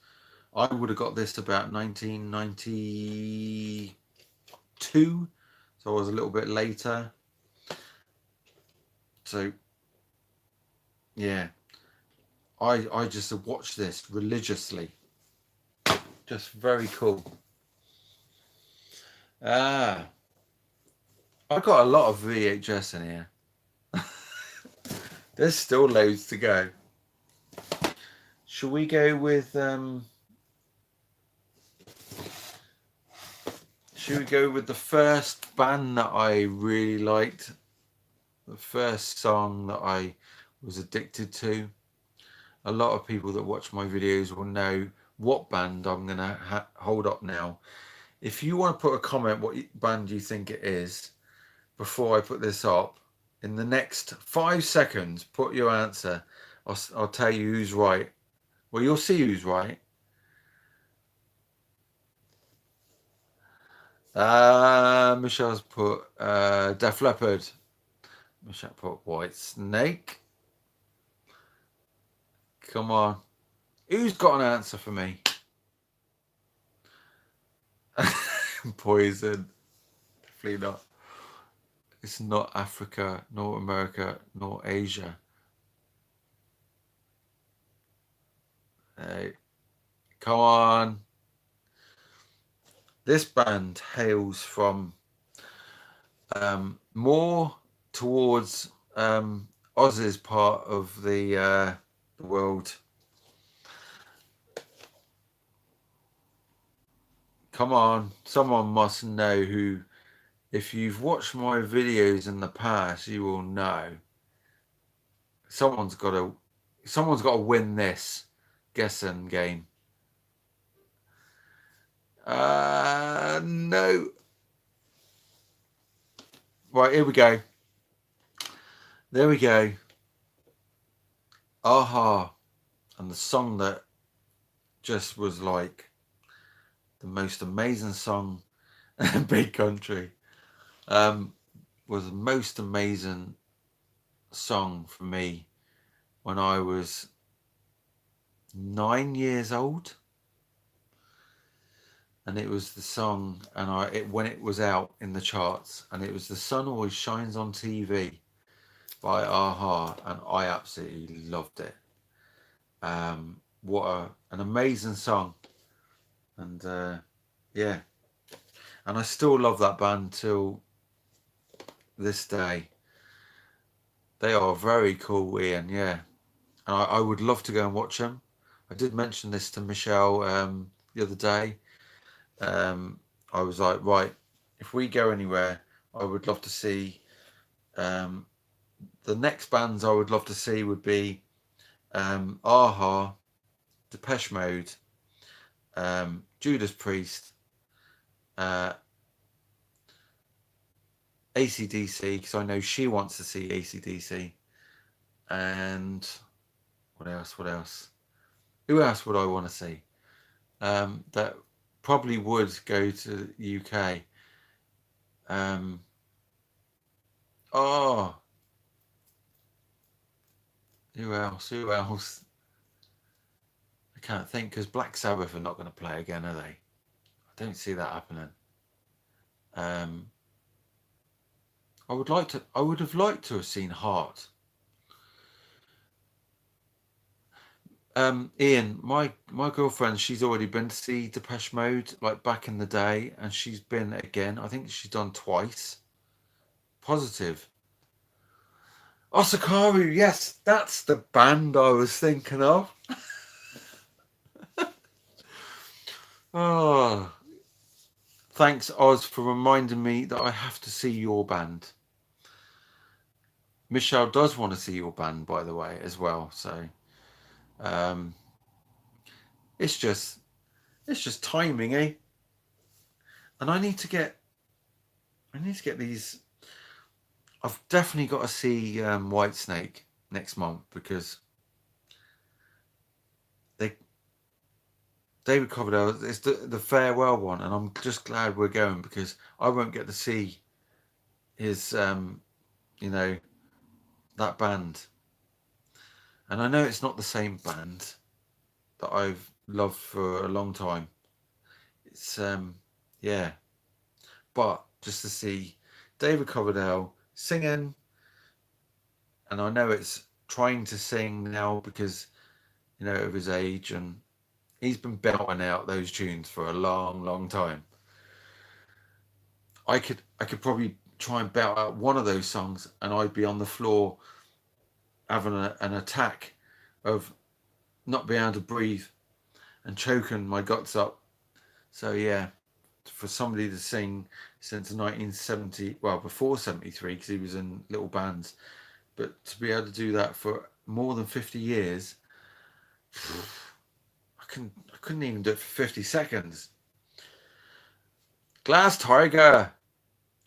I would have got this about 1992, so I was a little bit later. So yeah, I just watched this religiously. Just very cool. I got a lot of VHS in here. There's still loads to go. Shall we go with should we go with the first band that I really liked? The first song that I was addicted to. A lot of people that watch my videos will know what band I'm going to hold up now. If you want to put a comment what band you think it is before I put this up, in the next 5 seconds, put your answer. I'll tell you who's right. Well, you'll see who's right. Michelle's put Def Leppard. Michelle put White Snake. Come on. Who's got an answer for me? Poison. Definitely not. It's not Africa, nor America, nor Asia. Hey, come on. This band hails from more towards Oz's part of the world. Come on, someone must know who. If you've watched my videos in the past, you will know. Someone's got to win this guessing game. No. Right, here we go. There we go. Aha. And the song that just was like the most amazing song in Big Country. Was the most amazing song for me when I was 9 years old. And it was the song, and when it was out in the charts, and it was The Sun Always Shines on TV by Aha, and I absolutely loved it. What an amazing song. And yeah, and I still love that band till this day. They are very cool, Ian. Yeah, and I would love to go and watch them. I did mention this to Michelle the other day. I was like, right, if we go anywhere, I would love to see. The next bands I would love to see would be Aha, Depeche Mode, Judas Priest, AC/DC, because I know she wants to see AC/DC, and what else? Who else would I want to see? That probably would go to the UK. Oh, who else? I can't think, because Black Sabbath are not going to play again, are they? I don't see that happening. I would have liked to have seen Heart. Ian, my girlfriend, she's already been to see Depeche Mode, like back in the day, and she's been again. I think she's done twice. Positive. Osakaru, yes, that's the band I was thinking of. Oh, thanks, Oz, for reminding me that I have to see your band. Michelle does want to see your band, by the way, as well. So, it's just timing, eh? And I need to get these. I've definitely got to see Whitesnake next month, because David Coverdale, it's the farewell one, and I'm just glad we're going, because I won't get to see his that band. And I know it's not the same band that I've loved for a long time. It's yeah, but just to see David Coverdale singing, and I know it's trying to sing now because of his age, and he's been belting out those tunes for a long, long time. I could probably try and belt out one of those songs, and I'd be on the floor having an attack of not being able to breathe and choking my guts up. So yeah, for somebody to sing since 1970, well, before 73, because he was in little bands, but to be able to do that for more than 50 years, I couldn't even do it for 50 seconds. Glass Tiger,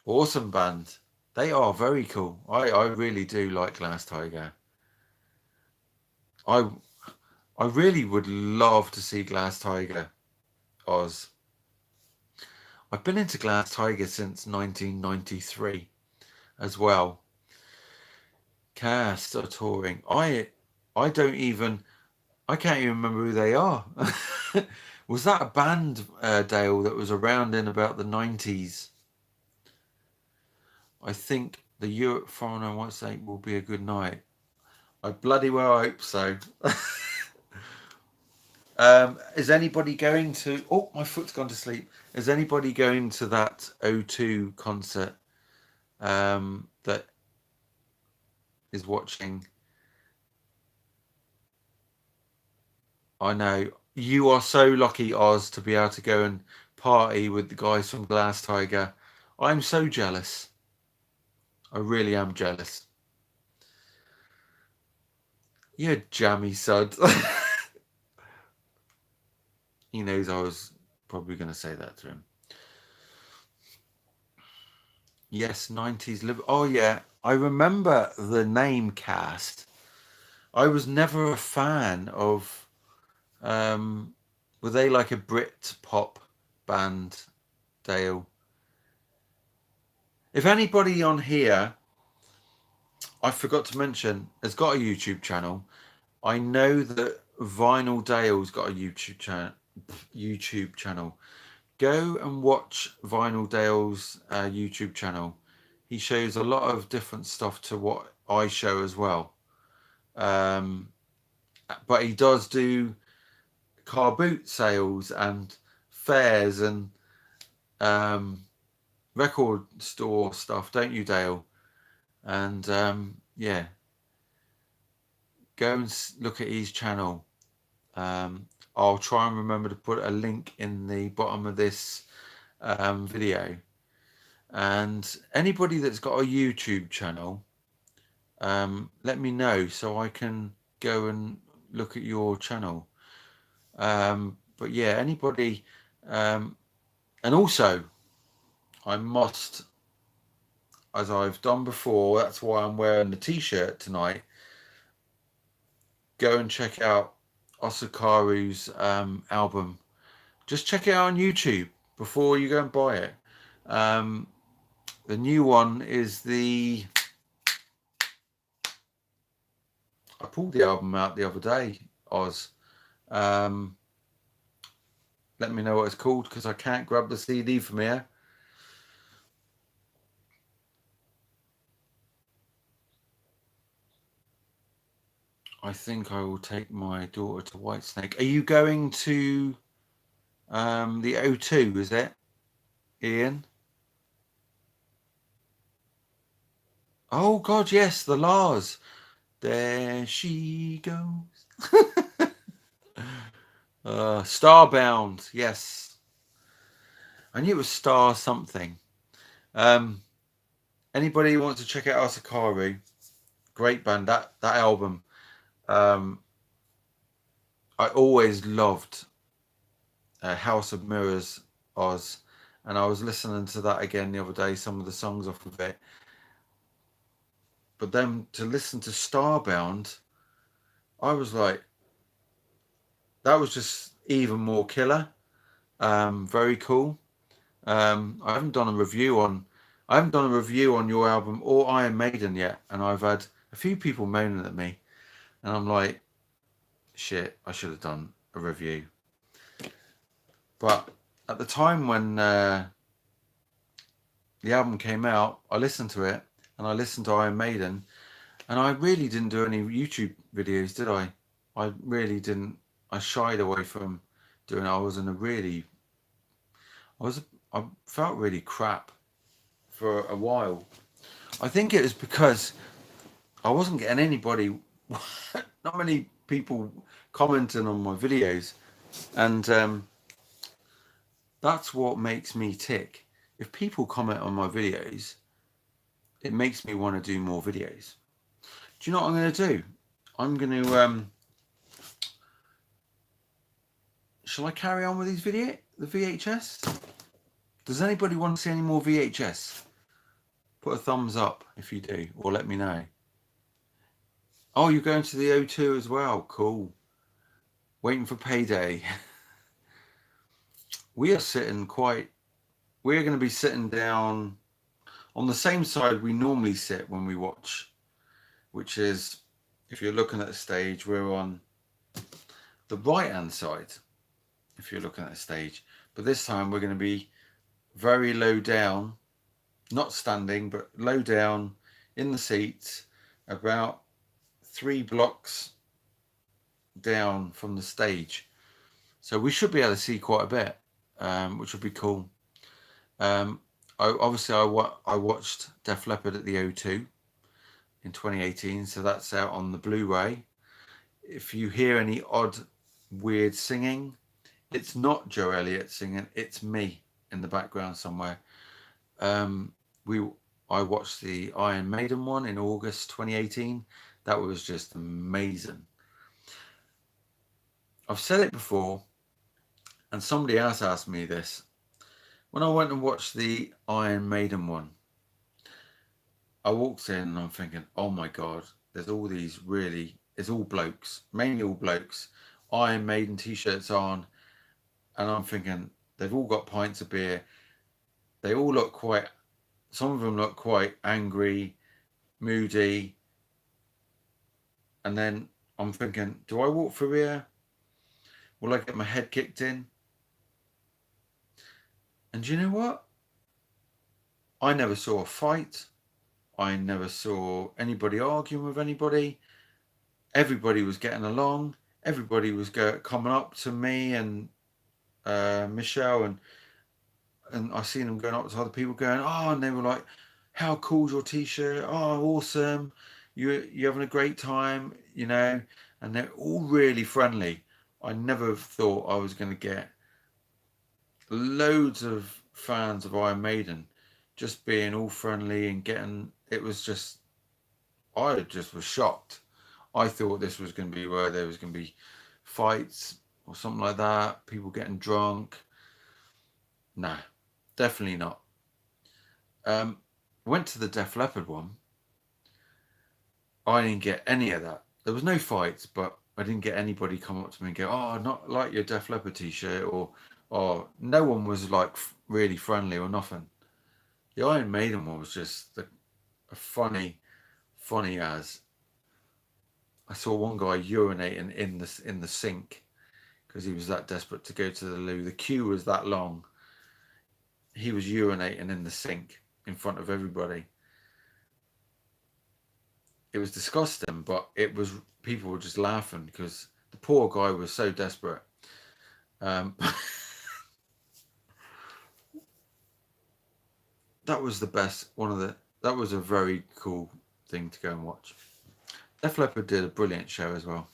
awesome band. They are very cool. I really do like Glass Tiger. I really would love to see Glass Tiger, Oz. I've been into Glass Tiger since 1993 as well. Cast are touring. I don't even, I can't even remember who they are. Was that a band, Dale, that was around in about the 90s? I think the Europe Foreigner Once Say will be a good night. I bloody well hope so. Is anybody going to... Oh, my foot's gone to sleep. Is anybody going to that O2 concert that is watching? I know. You are so lucky, Oz, to be able to go and party with the guys from Glass Tiger. I'm so jealous. I really am jealous. You jammy sod. He knows I was probably going to say that to him. Yes, 90s live. Oh, yeah. I remember the name Cast. I was never a fan of. Were they like a Brit pop band, Dale? If anybody on here, I forgot to mention, has got a YouTube channel. I know that Vinyl Dale's got a YouTube channel. Go and watch Vinyl Dale's YouTube channel. He shows a lot of different stuff to what I show as well. But he does do car boot sales and fairs and record store stuff, don't you, Dale? And yeah, go and look at his channel. I'll try and remember to put a link in the bottom of this video. And anybody that's got a YouTube channel, let me know so I can go and look at your channel. But yeah, anybody, and also I must, as I've done before, that's why I'm wearing the t-shirt tonight, go and check out Osakaru's album. Just check it out on YouTube before you go and buy it. The new one is the... I pulled the album out the other day, Oz. Let me know what it's called because I can't grab the CD from here. I think I will take my daughter to Whitesnake. Are you going to the O2, is it, Ian? Oh, God, yes, the Lars. There she goes. Starbound, yes. I knew it was Star something. Anybody who wants to check out Asakaru, great band. That album, I always loved House of Mirrors, Oz, and I was listening to that again the other day, some of the songs off of it. But then to listen to Starbound, I was like, that was just even more killer. Very cool. I haven't done a review on your album or Iron Maiden yet, and I've had a few people moaning at me. And I'm like, shit, I should have done a review. But at the time when the album came out, I listened to it, and I listened to Iron Maiden, and I really didn't do any YouTube videos, did I? I really didn't. I shied away from doing it. I felt really crap for a while. I think it was because I wasn't getting anybody, not many people commenting on my videos, and that's what makes me tick. If people comment on my videos, it makes me want to do more videos. Do you know what I'm going to do? I'm going to shall I carry on with these the VHS? Does anybody want to see any more VHS? Put a thumbs up if you do, or let me know. Oh, you're going to the O2 as well. Cool. Waiting for payday. We're going to be sitting down on the same side we normally sit when we watch, which is, if you're looking at the stage, we're on the right hand side if you're looking at the stage, but this time we're going to be very low down, not standing, but low down in the seats, about 3 blocks down from the stage. So we should be able to see quite a bit, which would be cool. I watched Def Leppard at the O2 in 2018, so that's out on the Blu-ray. If you hear any odd, weird singing, it's not Joe Elliott singing, it's me in the background somewhere. I watched the Iron Maiden one in August 2018. That was just amazing. I've said it before, and somebody else asked me this. When I went and watched the Iron Maiden one, I walked in and I'm thinking, oh my God, there's all these it's all blokes, mainly all blokes, Iron Maiden t-shirts on, and I'm thinking, they've all got pints of beer. They all look some of them look quite angry, moody. And then I'm thinking, do I walk through here? Will I get my head kicked in? And you know what? I never saw a fight. I never saw anybody arguing with anybody. Everybody was getting along. Everybody was coming up to me and Michelle, and I seen them going up to other people going, oh, and they were like, how cool's your t-shirt? Oh, awesome. You're having a great time, you know, and they're all really friendly. I never thought I was going to get loads of fans of Iron Maiden just being all friendly and it was just, I just was shocked. I thought this was going to be where there was going to be fights or something like that, people getting drunk. Nah, definitely not. Went to the Def Leppard one. I didn't get any of that. There was no fights, but I didn't get anybody come up to me and go, oh, not like your Def Leppard t-shirt, or no one was like really friendly or nothing. The Iron Maiden one was just a funny as. I saw one guy urinating in the sink because he was that desperate to go to the loo. The queue was that long. He was urinating in the sink in front of everybody. It was disgusting, but people were just laughing because the poor guy was so desperate. That was the best. That was a very cool thing to go and watch. Def Leppard did a brilliant show as well.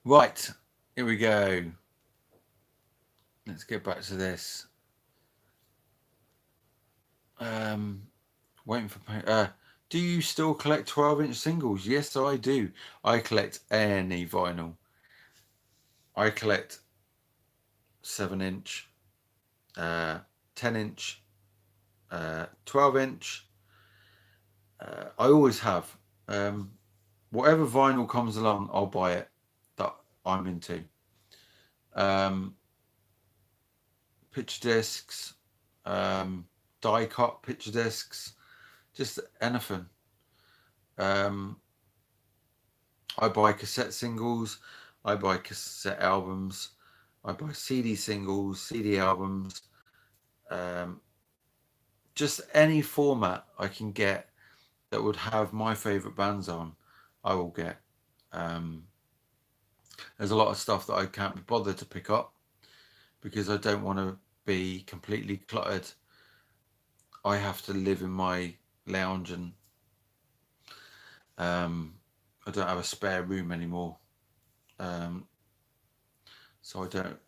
Right, here we go. Let's get back to this. Waiting for do you still collect 12-inch singles? Yes, I do. I collect any vinyl. I collect 7-inch, 10-inch, 12-inch. I always have. Whatever vinyl comes along, I'll buy it that I'm into. Picture discs, die cut picture discs, just anything. I buy cassette singles, I buy cassette albums, I buy CD singles, CD albums, just any format I can get that would have my favourite bands on, I will get. There's a lot of stuff that I can't be bothered to pick up because I don't want to be completely cluttered. I have to live in my lounge, and I don't have a spare room anymore. So I don't.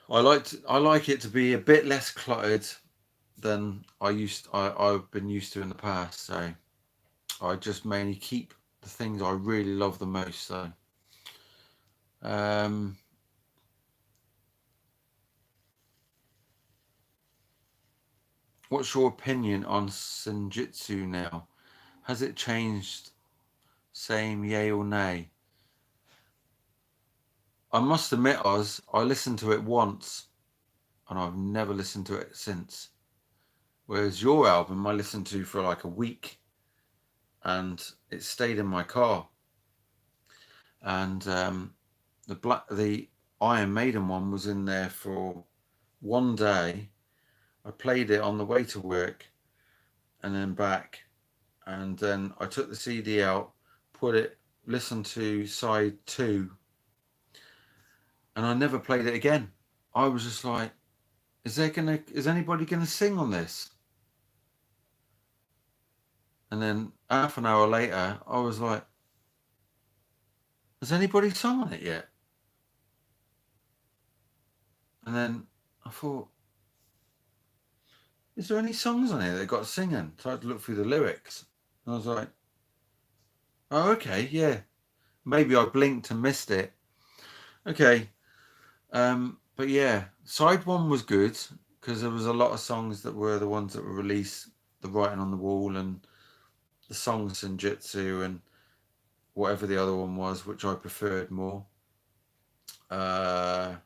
I like it to be a bit less cluttered than I've been used to in the past. So I just mainly keep the things I really love the most. So what's your opinion on Senjutsu now? Has it changed? Same, yay or nay? I must admit, Oz, I listened to it once and I've never listened to it since. Whereas your album I listened to for like a week and it stayed in my car. And the Iron Maiden one was in there for one day. I played it on the way to work and then back, and then I took the CD out, listened to side 2, and I never played it again. I was just like, is anybody gonna sing on this? And then half an hour later, I was like, has anybody sung on it yet? And then I thought, is there any songs on here that got singing? So I had to look through the lyrics. And I was like, oh, okay, yeah. Maybe I blinked and missed it. Okay. But yeah, side 1 was good because there was a lot of songs that were the ones that were released, The Writing on the Wall and the song Senjutsu and whatever the other one was, which I preferred more. But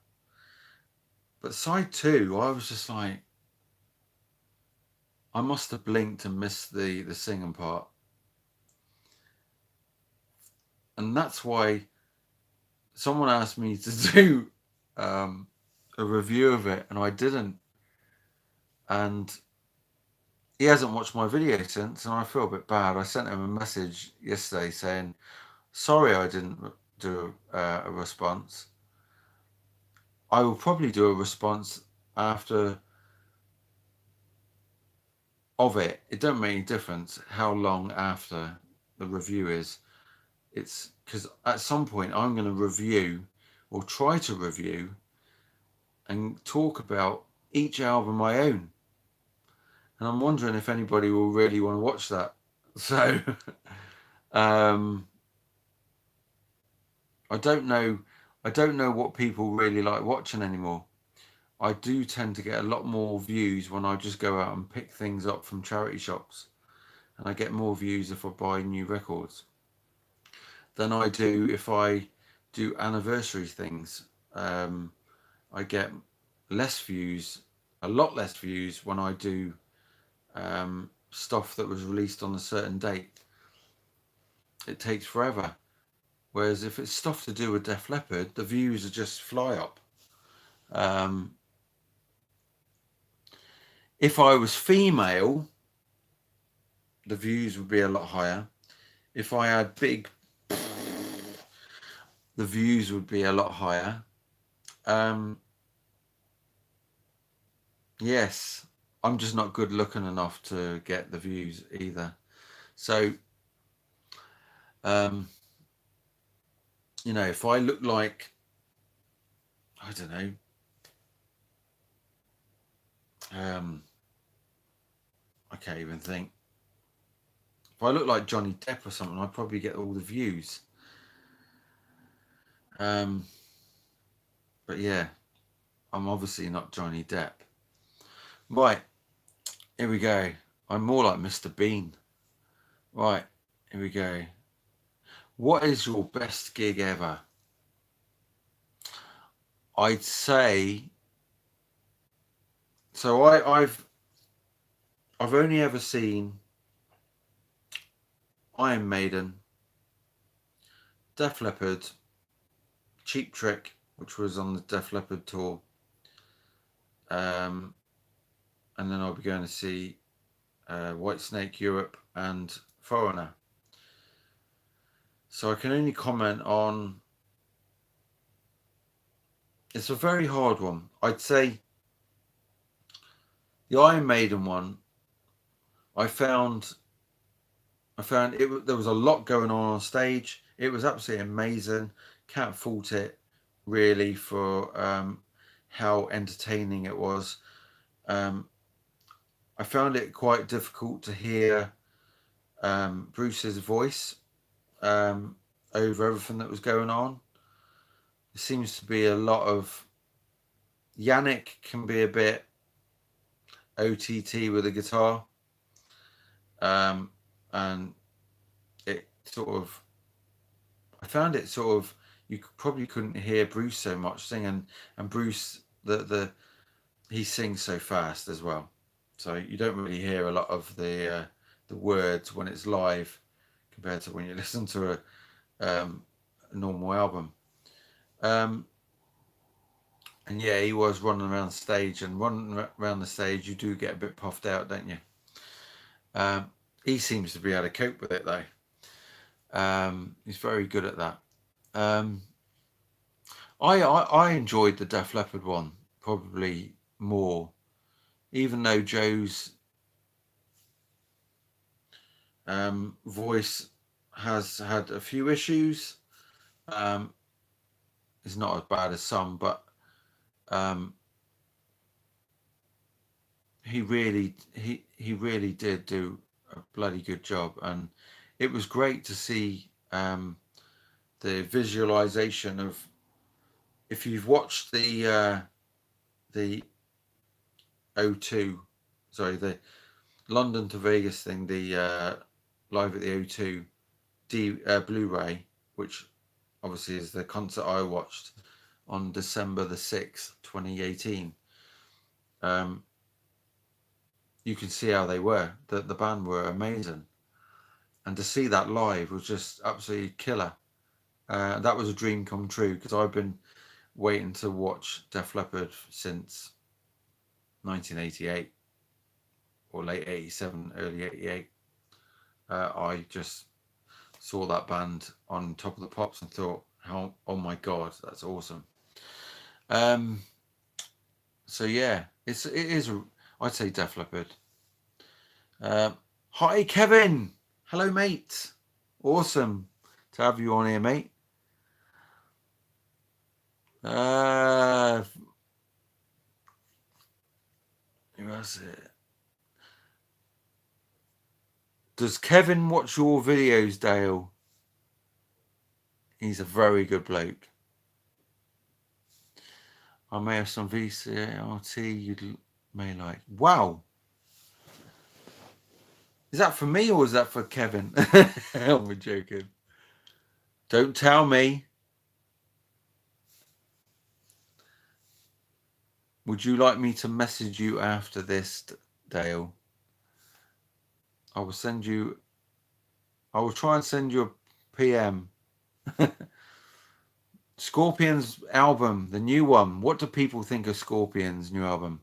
side 2, I was just like, I must have blinked and missed the singing part. And that's why someone asked me to do a review of it and I didn't. And he hasn't watched my video since, and I feel a bit bad. I sent him a message yesterday saying, sorry I didn't do a response. I will probably do a response after of it. It don't make any difference how long after the review is. It's because at some point I'm going to review or try to review and talk about each album I own. And I'm wondering if anybody will really want to watch that. So I don't know what people really like watching anymore. I do tend to get a lot more views when I just go out and pick things up from charity shops, and I get more views if I buy new records than I do if I do anniversary things. I get less views, a lot less views when I do stuff that was released on a certain date. It takes forever. Whereas if it's stuff to do with Def Leppard, the views are just fly up. If I was female, the views would be a lot higher. If I had big, the views would be a lot higher. Yes, I'm just not good looking enough to get the views either. So, you know, if I look like, I don't know, I can't even think. If I look like Johnny Depp or something, I'd probably get all the views. But yeah, I'm obviously not Johnny Depp. Right, here we go. I'm more like Mr. Bean. Right, here we go. What is your best gig ever? I'd say, so I've only ever seen Iron Maiden, Def Leppard, Cheap Trick, which was on the Def Leppard tour, and then I'll be going to see Whitesnake Europe and Foreigner. So I can only comment on. It's a very hard one. I'd say the Iron Maiden one. I found it. There was a lot going on stage. It was absolutely amazing. Can't fault it really for how entertaining it was. I found it quite difficult to hear Bruce's voice over everything that was going on. There seems to be a lot of Yannick can be a bit OTT with the guitar, and it sort of, I found it sort of, you probably couldn't hear Bruce so much singing, and Bruce he sings so fast as well, so you don't really hear a lot of the words when it's live compared to when you listen to a normal album. And yeah, he was running around the stage, and running around the stage, you do get a bit puffed out, don't you? He seems to be able to cope with it though. He's very good at that. I enjoyed the Def Leppard one probably more, even though Joe's voice has had a few issues. It's not as bad as some, but he really did do a bloody good job, and it was great to see the visualization of, if you've watched the O2, sorry, the London to Vegas thing, the Live at the O2 Blu-ray, which obviously is the concert I watched on December the 6th, 2018. You can see how they were. The band were amazing, and to see that live was just absolutely killer. That was a dream come true, because I've been waiting to watch Def Leppard since 1988 or late 87, early 88. I just saw that band on Top of the Pops and thought, oh my god, that's awesome. So yeah, it is I'd say Def Leppard. Hi Kevin, hello mate, awesome to have you on here, mate. Who was it? Does Kevin watch your videos, Dale? He's a very good bloke. I may have some VCRT you may like. Wow. Is that for me or is that for Kevin? I'm joking. Don't tell me. Would you like me to message you after this, Dale? I will try and send you a PM. Scorpions album, the new one. What do people think of Scorpions' new album?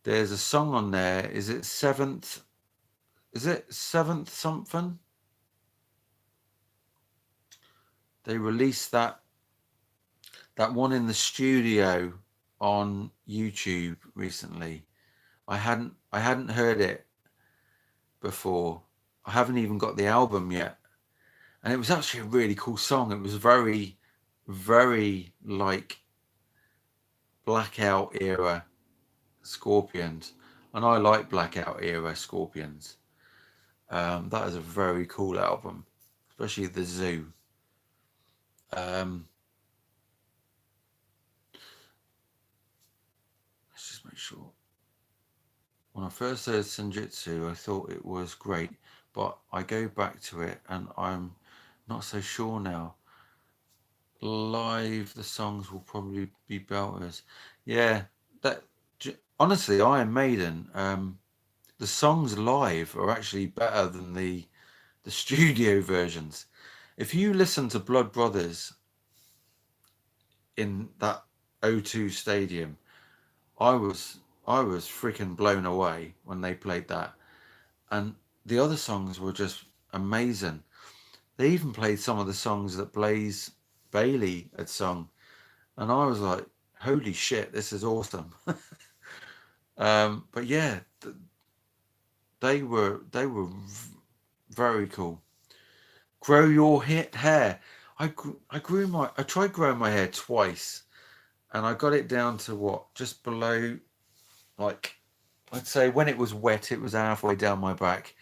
There's a song on there. Is it Seventh? Is it Seventh something? They released that one in the studio on YouTube recently. I hadn't heard it before. I haven't even got the album yet, and it was actually a really cool song. It was very, very like Blackout era Scorpions, and I like Blackout era Scorpions. That is a very cool album, especially the Zoo. Let's just make sure. When I first heard Senjutsu, I thought it was great, but I go back to it and I'm not so sure now. Live, the songs will probably be belters. Yeah, that honestly, Iron Maiden, the songs live are actually better than the the studio versions. If you listen to Blood Brothers in that O2 stadium, I was freaking blown away when they played that. And the other songs were just amazing. They even played some of the songs that Blaze Bayley had sung, and I was like, holy shit, this is awesome. But yeah, they were very cool. Grow your hair. I tried growing my hair twice, and I got it down to what, just below, like, I'd say when it was wet it was halfway down my back,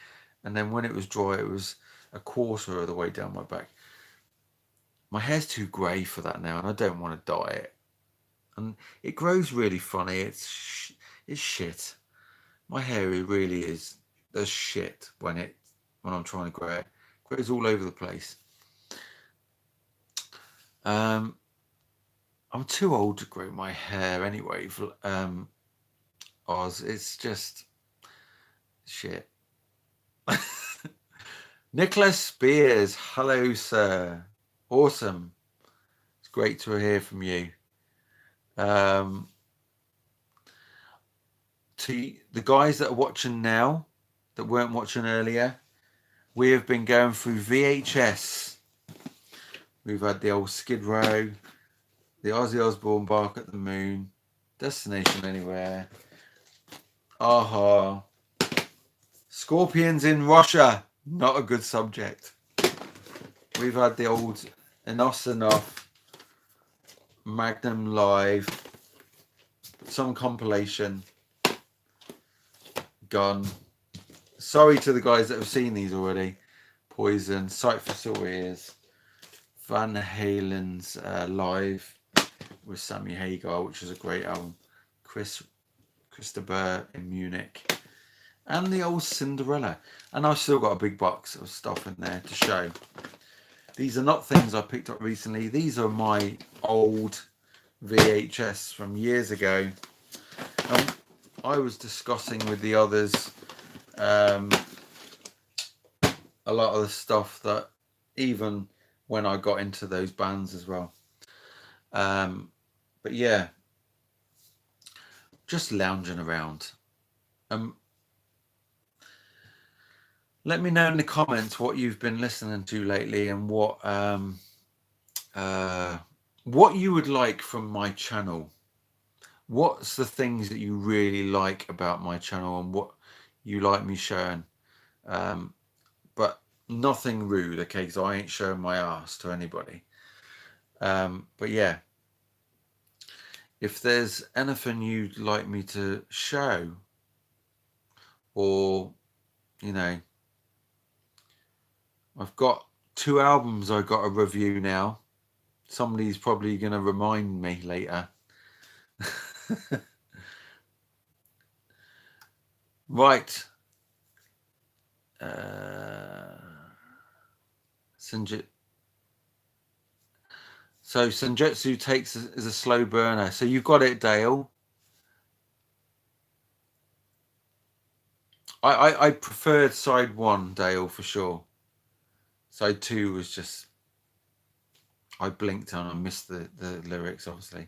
and then when it was dry it was a quarter of the way down my back. My hair's too grey for that now, and I don't want to dye it. And it grows really funny. It's shit. My hair really is the shit when I'm trying to grow it. It grows all over the place. I'm too old to grow my hair anyway. Oz, it's just shit. Nicholas Spears, hello sir. Awesome. It's great to hear from you. To the guys that are watching now, that weren't watching earlier, we have been going through VHS. We've had the old Skid Row, the Ozzy Osbourne Bark at the Moon, Destination Anywhere, Aha, Scorpions in Russia, not a good subject. We've had the old Enough's Enough, Magnum Live, some compilation, Gun. Sorry to the guys that have seen these already. Poison, Sight for Sore Ears, Van Halen's Live with Sammy Hagar, which is a great album, Christopher in Munich, and the old Cinderella. And I've still got a big box of stuff in there to show. These are not things I picked up recently. These are my old VHS from years ago. I was discussing with the others a lot of the stuff that even when I got into those bands as well. But yeah, just lounging around. Let me know in the comments what you've been listening to lately, and what you would like from my channel. What's the things that you really like about my channel, and what you like me showing? But nothing rude, okay, because I ain't showing my ass to anybody. But yeah, if there's anything you'd like me to show, or, you know, I've got 2 albums I got to review now. Somebody's probably going to remind me later. Right. So Senjutsu takes is a slow burner. So you've got it, Dale. I preferred side 1, Dale, for sure. Side 2 was just, I blinked and I missed the lyrics, obviously.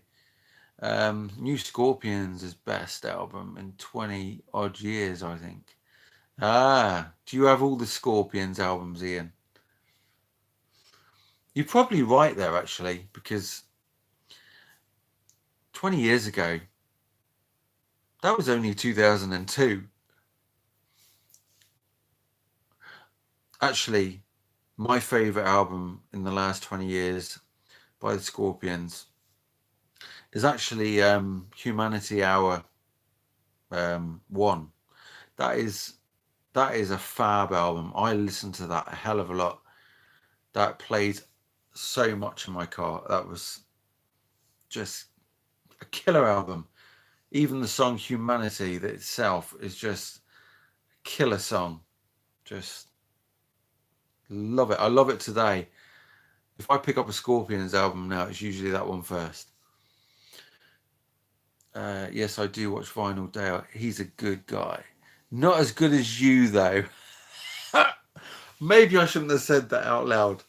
New Scorpions' is best album in 20 odd years, I think. Do you have all the Scorpions albums, Ian? You're probably right there, actually, because 20 years ago, that was only 2002. Actually, my favourite album in the last 20 years by the Scorpions is actually Humanity Hour 1. That is a fab album. I listened to that a hell of a lot. That played so much in my car. That was just a killer album. Even the song Humanity that itself is just a killer song. Just love it. I love it today. If I pick up a Scorpions album now, it's usually that one first. Yes, I do watch Vinyl Dale. He's a good guy. Not as good as you, though. Maybe I shouldn't have said that out loud.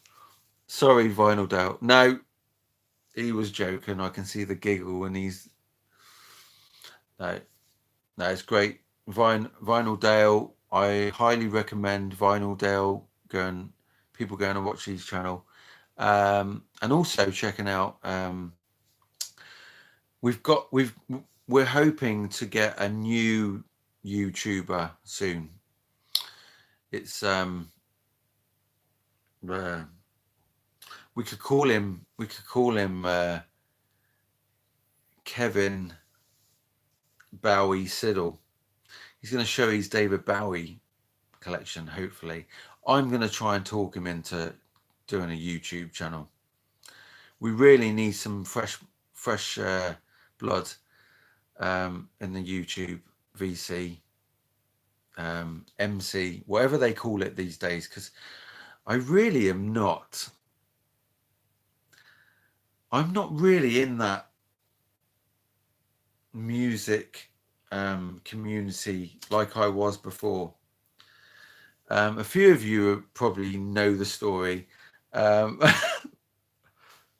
Sorry, Vinyl Dale. No, he was joking. I can see the giggle, and he's no, no. It's great. Vinyl Dale. I highly recommend Vinyl Dale. People going to watch his channel, and also checking out. We're hoping to get a new YouTuber soon. It's we could call him Kevin Bowie Siddle. He's going to show his David Bowie collection. Hopefully, I'm going to try and talk him into doing a YouTube channel. We really need some fresh blood in the YouTube VC, MC, whatever they call it these days, because I really am not. I'm not really in that music community like I was before. A few of you probably know the story. There's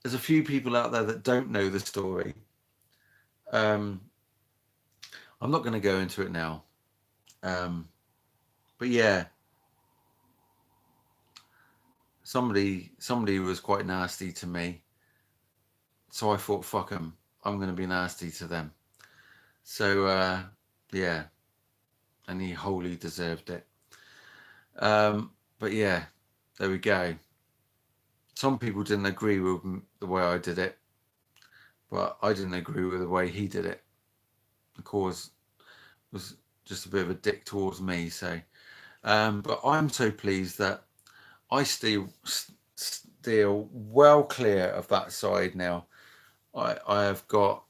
a few people out there that don't know the story. I'm not going to go into it now. But yeah, somebody was quite nasty to me. So I thought, fuck them. I'm going to be nasty to them. So, yeah. And he wholly deserved it. But yeah, there we go. Some people didn't agree with the way I did it. But I didn't agree with the way he did it. Of course, was just a bit of a dick towards me. So, but I'm so pleased that I still well clear of that side now. I have got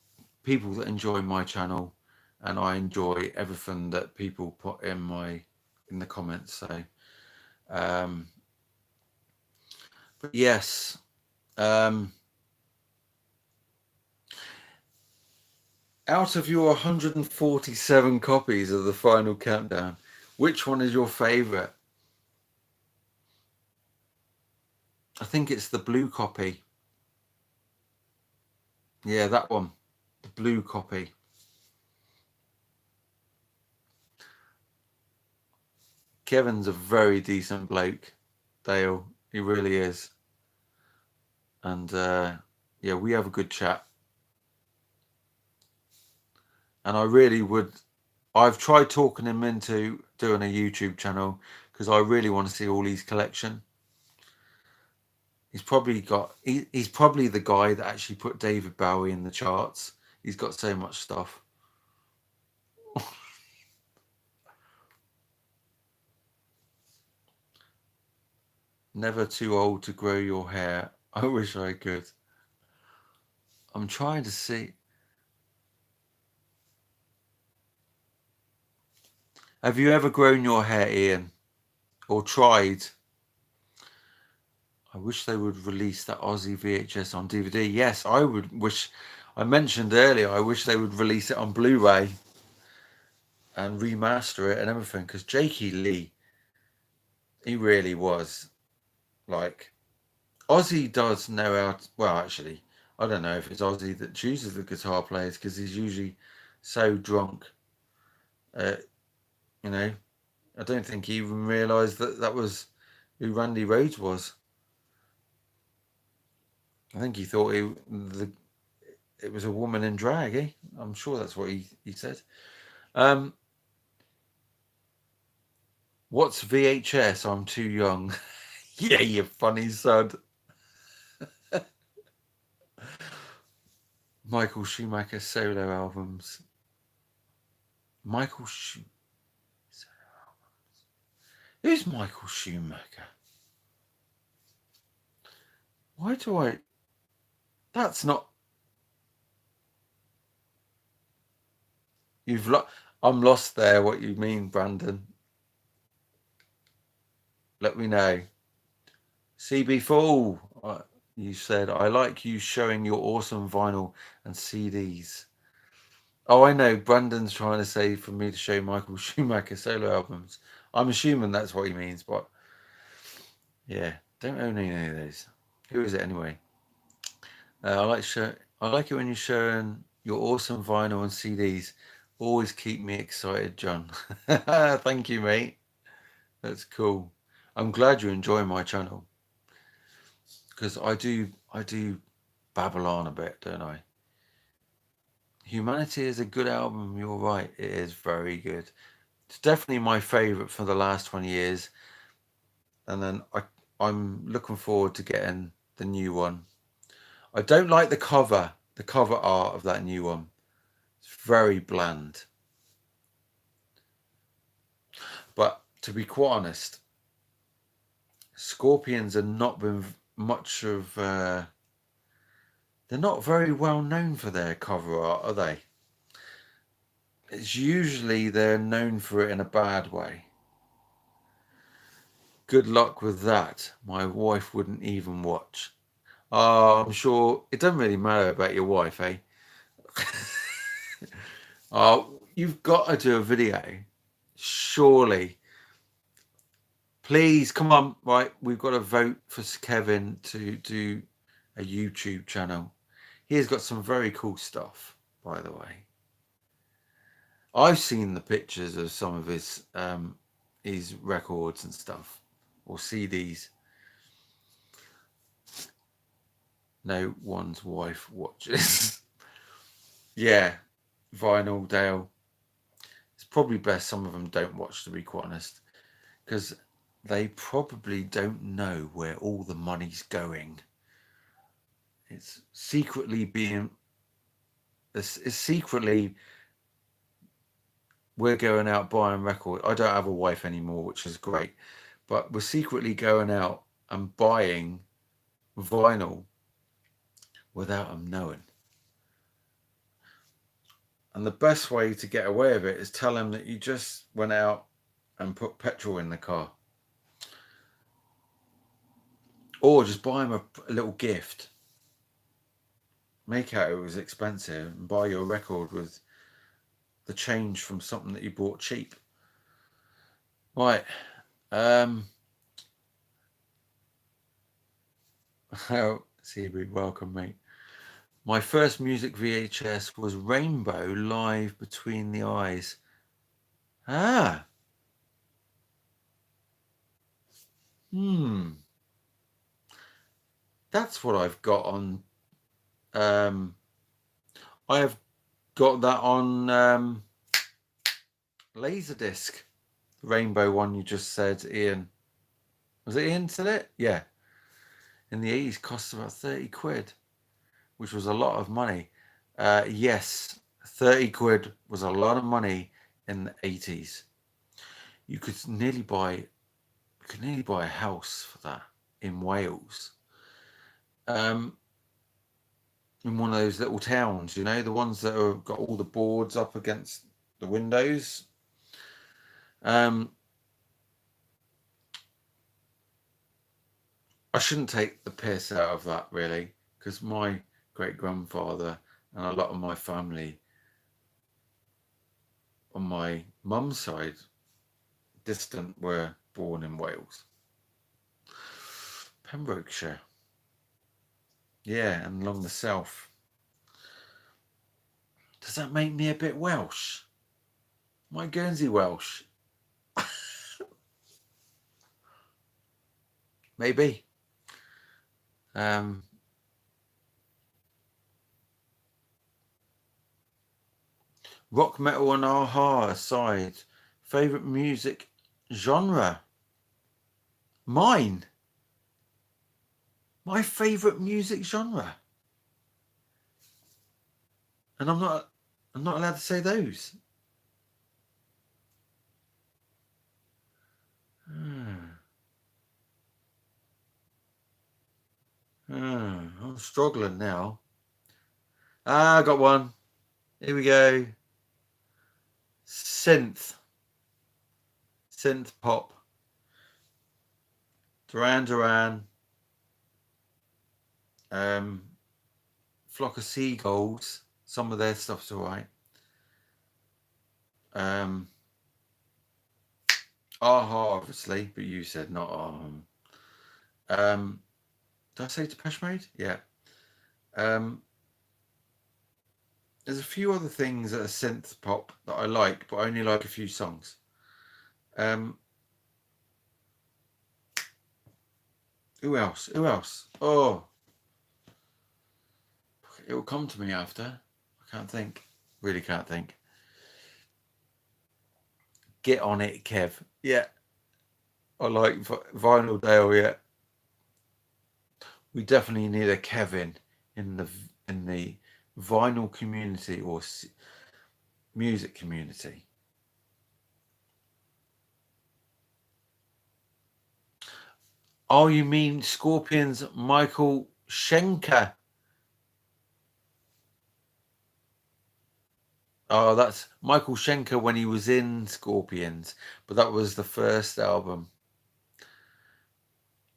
people that enjoy my channel, and I enjoy everything that people put in the comments. So, but yes, out of your 147 copies of the Final Countdown, which one is your favorite? I think it's the blue copy. Yeah, that one, the blue copy. Kevin's a very decent bloke, Dale. He really is. And yeah, we have a good chat. And I really would. I've tried talking him into doing a YouTube channel because I really want to see all his collection. He's probably he's probably the guy that actually put David Bowie in the charts. He's got so much stuff. Never too old to grow your hair. I wish I could. I'm trying to see. Have you ever grown your hair, Ian? Or tried? I wish they would release that Ozzy VHS on DVD. Yes, I would wish. I mentioned earlier, I wish they would release it on Blu-ray and remaster it and everything. Because Jakey Lee, he really was like, Ozzy does know how to, well, actually, I don't know if it's Ozzy that chooses the guitar players because he's usually so drunk. You know, I don't think he even realised that was who Randy Rhoads was. I think he thought it was a woman in drag, eh? I'm sure that's what he said. What's VHS? I'm too young. Yeah, you funny son. Michael Schumacher solo albums. Michael Schumacher. Who's Michael Schumacher? Why do I... That's not... I'm lost there. What you mean, Brandon? Let me know. CB Fool, you said, I like you showing your awesome vinyl and CDs. Oh, I know. Brandon's trying to say for me to show Michael Schumacher solo albums. I'm assuming that's what he means, but Yeah, don't own any of those. Who is it anyway? I like it when you're sharing your awesome vinyl and CDs. Always keep me excited, John. Thank you, mate. That's cool. I'm glad you enjoy my channel, because I do babble on a bit, don't I? Humanity is a good album. You're right. It is very good. It's definitely my favourite for the last 20 years. And then I'm looking forward to getting the new one. I don't like the cover art of that new one. It's very bland. But to be quite honest, Scorpions have not been much of... they're not very well known for their cover art, are they? It's usually they're known for it in a bad way. Good luck with that. My wife wouldn't even watch. Oh, I'm sure it doesn't really matter about your wife, eh? Oh, you've got to do a video. Surely. Please, come on. Right, we've got to vote for Kevin to do a YouTube channel. He's got some very cool stuff, by the way. I've seen the pictures of some of his records and stuff, or CDs. No one's wife watches. Yeah, vinyl, Dale. It's probably best some of them don't watch, to be quite honest, because they probably don't know where all the money's going. It's secretly we're going out buying records. I don't have a wife anymore, which is great, but we're secretly going out and buying vinyl without them knowing. And the best way to get away with it is tell them that you just went out and put petrol in the car. Or just buy them a little gift. Make out it was expensive and buy your record with the change from something that you bought cheap. Right. CB, welcome, mate. My first music VHS was Rainbow Live Between the Eyes. Ah. That's what I've got on. I have got that on Laserdisc. Rainbow one you just said, Ian. Was it Ian said it? Yeah. In the 80s, cost about 30 quid, which was a lot of money. Yes, 30 quid was a lot of money in the 80s. You could nearly buy a house for that in Wales. In one of those little towns, you know, the ones that have got all the boards up against the windows. I shouldn't take the piss out of that, really, because my great-grandfather and a lot of my family on my mum's side, distant, were born in Wales. Pembrokeshire. Yeah, and along the south. Does that make me a bit Welsh? Am I Guernsey Welsh? Maybe. Rock, metal and aha aside, favourite music genre? Mine? My favourite music genre? And I'm not allowed to say those. I'm struggling now. I got one. Here we go. Synth pop. Duran Duran. Flock of Seagulls. Some of their stuff's alright. Aha, obviously, but you said not. Did I say Depeche Mode? Yeah. Um, there's a few other things that are synth pop that I like, but I only like a few songs. Who else? Who else? Oh, it will come to me after. I can't think. Really can't think. Get on it, Kev. Yeah. I like Vinyl Dale, yeah. We definitely need a Kevin in the vinyl community or music community. Oh, you mean Scorpions Michael Schenker? Oh, that's Michael Schenker when he was in Scorpions, but that was the first album.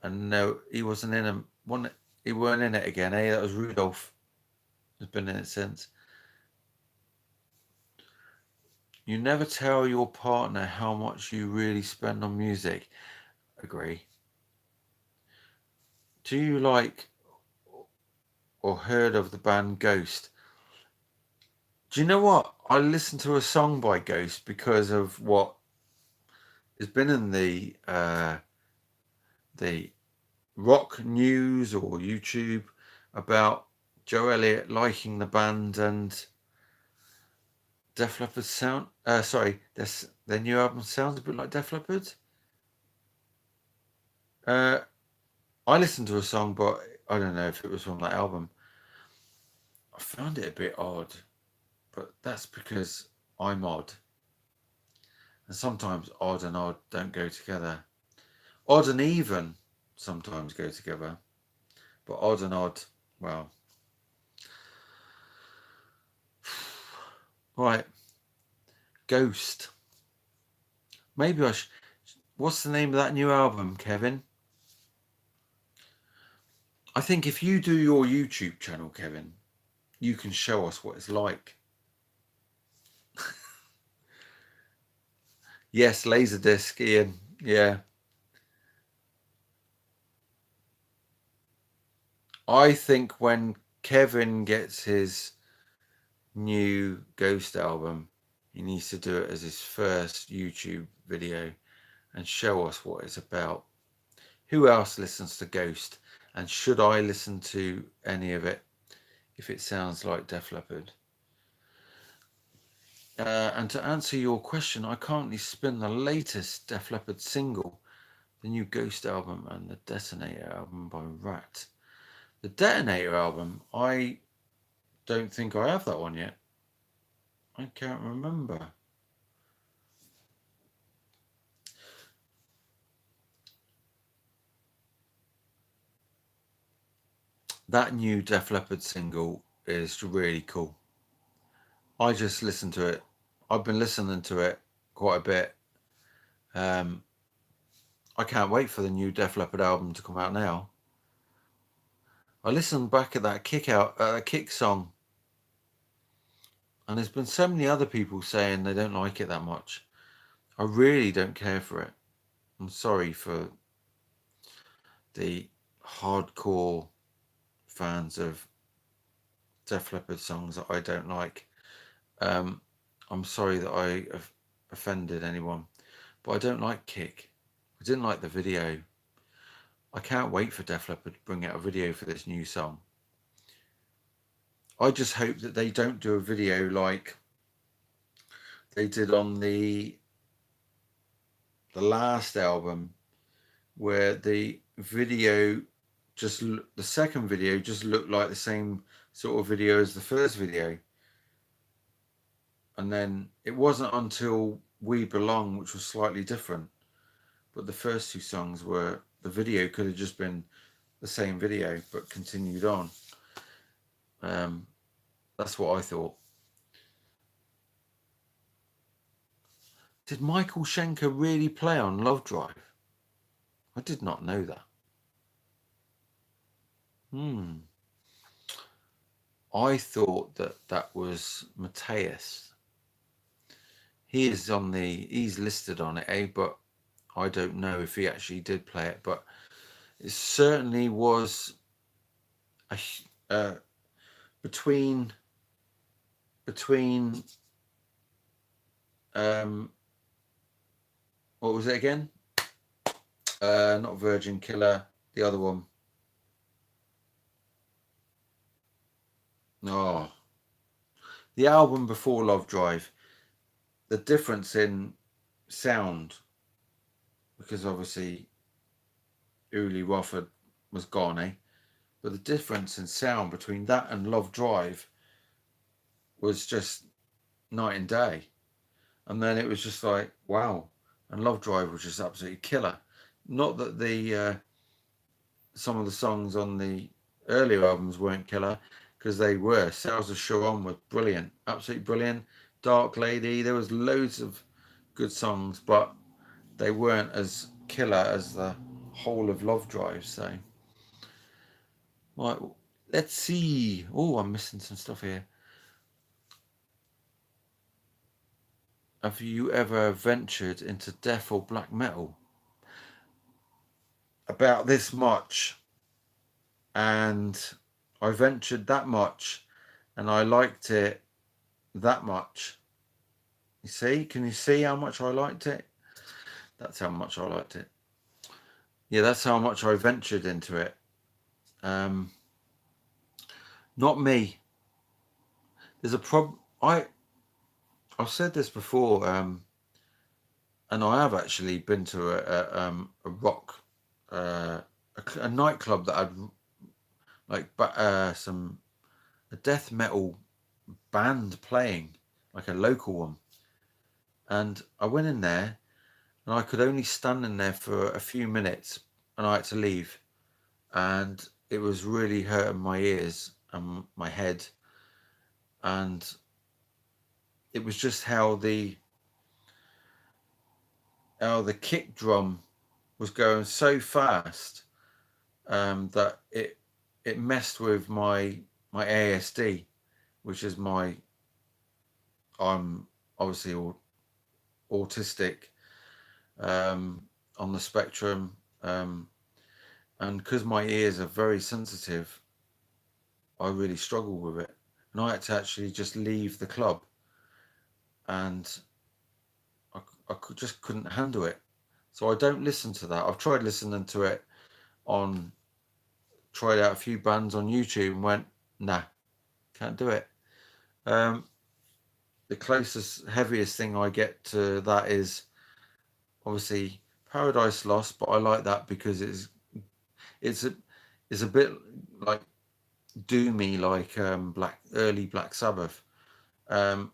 And no, he wasn't in one. He weren't in it again. Eh? That was Rudolph. Has been in it since. You never tell your partner how much you really spend on music. Agree. Do you like or heard of the band Ghost? Do you know what? I listened to a song by Ghost because of what has been in the rock news or YouTube about Joe Elliott liking the band and Def Leppard sound. Sorry, their new album sounds a bit like Def Leppard. I listened to a song, but I don't know if it was from that album. I found it a bit odd, but that's because I'm odd. And sometimes odd and odd don't go together. Odd and even sometimes go together, but odd and odd, well. Right, Ghost. Maybe I should. What's the name of that new album, Kevin? I think if you do your YouTube channel, Kevin, you can show us what it's like. Yes, Laserdisc, Ian. Yeah. I think when Kevin gets his new Ghost album, he needs to do it as his first YouTube video and show us what it's about. Who else listens to Ghost? And should I listen to any of it if it sounds like Def Leppard? And to answer your question, I currently spin the latest Def Leppard single, the new Ghost album, and the Detonator album by Rat. The Detonator album, I don't think I have that one yet. I can't remember. That new Def Leppard single is really cool. I just listened to it. I've been listening to it quite a bit. I can't wait for the new Def Leppard album to come out now. I listened back at that kick song, and there's been so many other people saying they don't like it that much. I really don't care for it. I'm sorry for the hardcore fans of Def Leppard songs that I don't like. I'm sorry that I have offended anyone, but I don't like Kick. I didn't like the video. I can't wait for Def Leppard to bring out a video for this new song. I just hope that they don't do a video like they did on the last album, where the second video just looked like the same sort of video as the first video. And then it wasn't until We Belong, which was slightly different, but the first two songs were, the video could have just been the same video but continued on. That's what I thought. Did Michael Schenker really play on Love Drive? I did not know that. I thought that was Mateus. He's listed on it, but I don't know if he actually did play it. But It certainly was a, uh, between um, what was it again? Not Virgin Killer, the other one. Oh, the album before Love Drive. The difference in sound, because obviously Uli Rothard was gone, eh? But the difference in sound between that and Love Drive was just night and day. And then it was just like, wow. And Love Drive was just absolutely killer. Not that the some of the songs on the earlier albums weren't killer, because they were. Cells of Sharon was brilliant, absolutely brilliant. Dark Lady, there was loads of good songs, but they weren't as killer as the whole of Love Drive. So, right, let's see. Oh, I'm missing some stuff here. Have you ever ventured into death or black metal? About this much, and I ventured that much, and I liked it that much. You see? Can you see how much I liked it? That's how much I liked it. Yeah, that's how much I ventured into it. Not me. There's a problem. I've said this before, and I have actually been to a rock, a nightclub that had like a death metal band playing, like a local one, and I went in there, and I could only stand in there for a few minutes, and I had to leave, and it was really hurting my ears and my head, and it was just how the kick drum was going so fast, that it messed with my ASD, which is I'm obviously autistic, on the spectrum, and because my ears are very sensitive, I really struggle with it, and I had to actually just leave the club, and I just couldn't handle it. So I don't listen to that. I've tried listening to it tried out a few bands on YouTube and went, nah, can't do it. The closest, heaviest thing I get to that is obviously Paradise Lost, but I like that because it's a bit like doomy, like early Black Sabbath. Then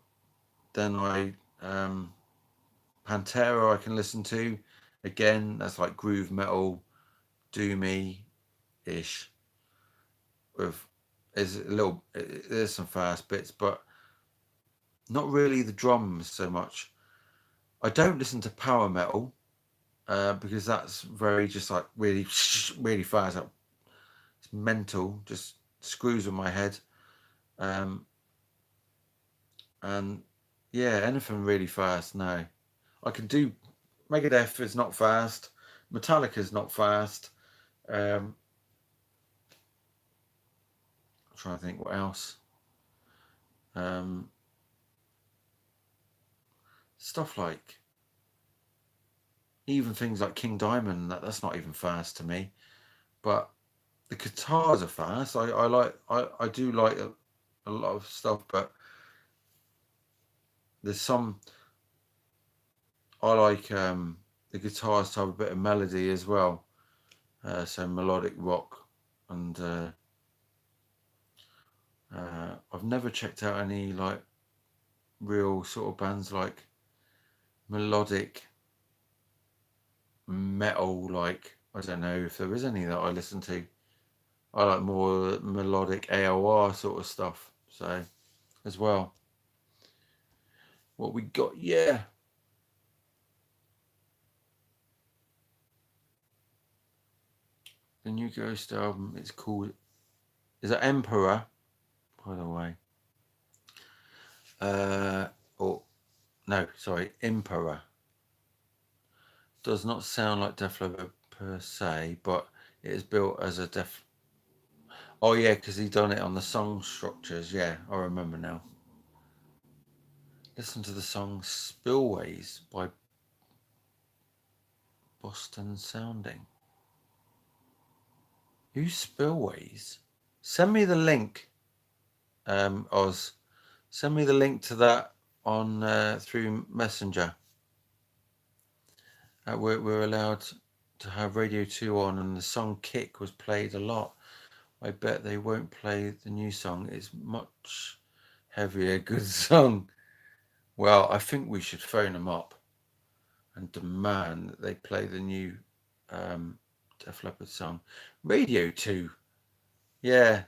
Pantera I can listen to. Again, that's like groove metal, doomy ish. With there's some fast bits, but not really the drums so much. I don't listen to power metal, because that's very just like really really fast. It's mental, just screws with my head. And yeah, anything really fast, no. I can do Megadeth is not fast. Metallica's not fast. I'm trying to think what else. Stuff like even things like King Diamond, that's not even fast to me. But the guitars are fast. I do like a lot of stuff, but there's some I like the guitars to have a bit of melody as well. So melodic rock, and I've never checked out any like real sort of bands like melodic metal. Like, I don't know if there is any that I listen to. I like more melodic AOR sort of stuff. So as well, what we got, yeah. The new Ghost album, it's called, is it Emperor, by the way? Or no, sorry, Emperor. Does not sound like Def Leppard per se, but it is built as a Oh yeah, because he done it on the song structures. Yeah, I remember now. Listen to the song Spillways by Boston Sounding. Who's Spillways? Send me the link, Oz. Send me the link to that on through Messenger. We're allowed to have Radio 2 on, and the song Kick was played a lot. I bet they won't play the new song. It's much heavier, good song. Well, I think we should phone them up and demand that they play the new Def Leppard song. Radio 2. Yeah.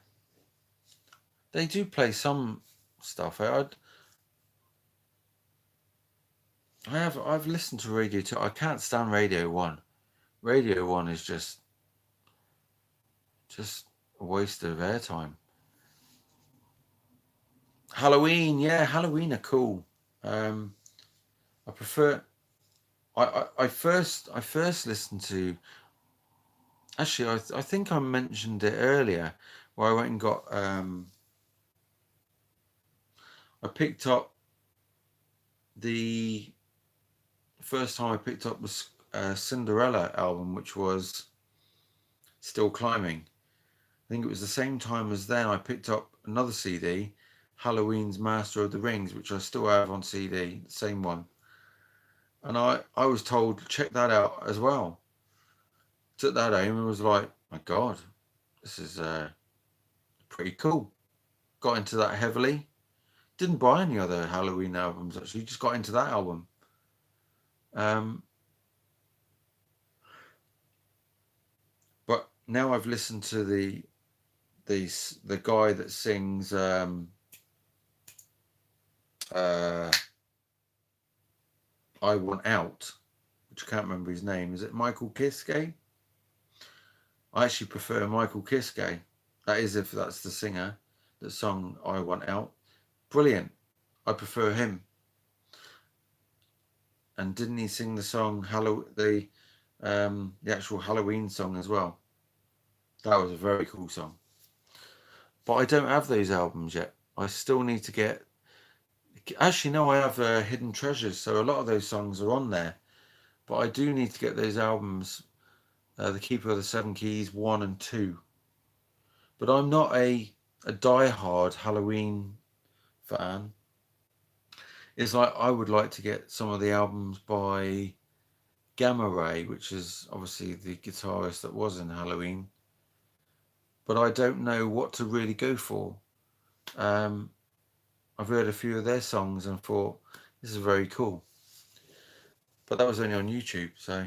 They do play some stuff. I've listened to Radio 2. I can't stand Radio 1. Radio 1 is just a waste of airtime. Halloween, yeah, Halloween are cool. I prefer. I first listened to. Actually, I think I mentioned it earlier, where I went and got. I picked up the first time I picked up was Cinderella album, which was Still Climbing. I think it was the same time as then I picked up another CD, Halloween's Master of the Rings, which I still have on CD, the same one. And I was told, check that out as well. Took that home and was like, my God, this is pretty cool. Got into that heavily. Didn't buy any other Halloween albums, actually. Just got into that album. But now I've listened to the guy that sings I Want Out, which I can't remember his name. Is it Michael Kiske? I actually prefer Michael Kiske. That is, if that's the singer that sung I Want Out. Brilliant. I prefer him. And didn't he sing the song the actual Halloween song as well? That was a very cool song. But I don't have those albums yet. I still need to get. Actually, no, I have Hidden Treasures, so a lot of those songs are on there. But I do need to get those albums, The Keeper of the Seven Keys 1 and 2. But I'm not a die-hard Halloween fan. It's like I would like to get some of the albums by Gamma Ray, which is obviously the guitarist that was in Halloween. But I don't know what to really go for. I've heard a few of their songs and thought, this is very cool. But that was only on YouTube, so.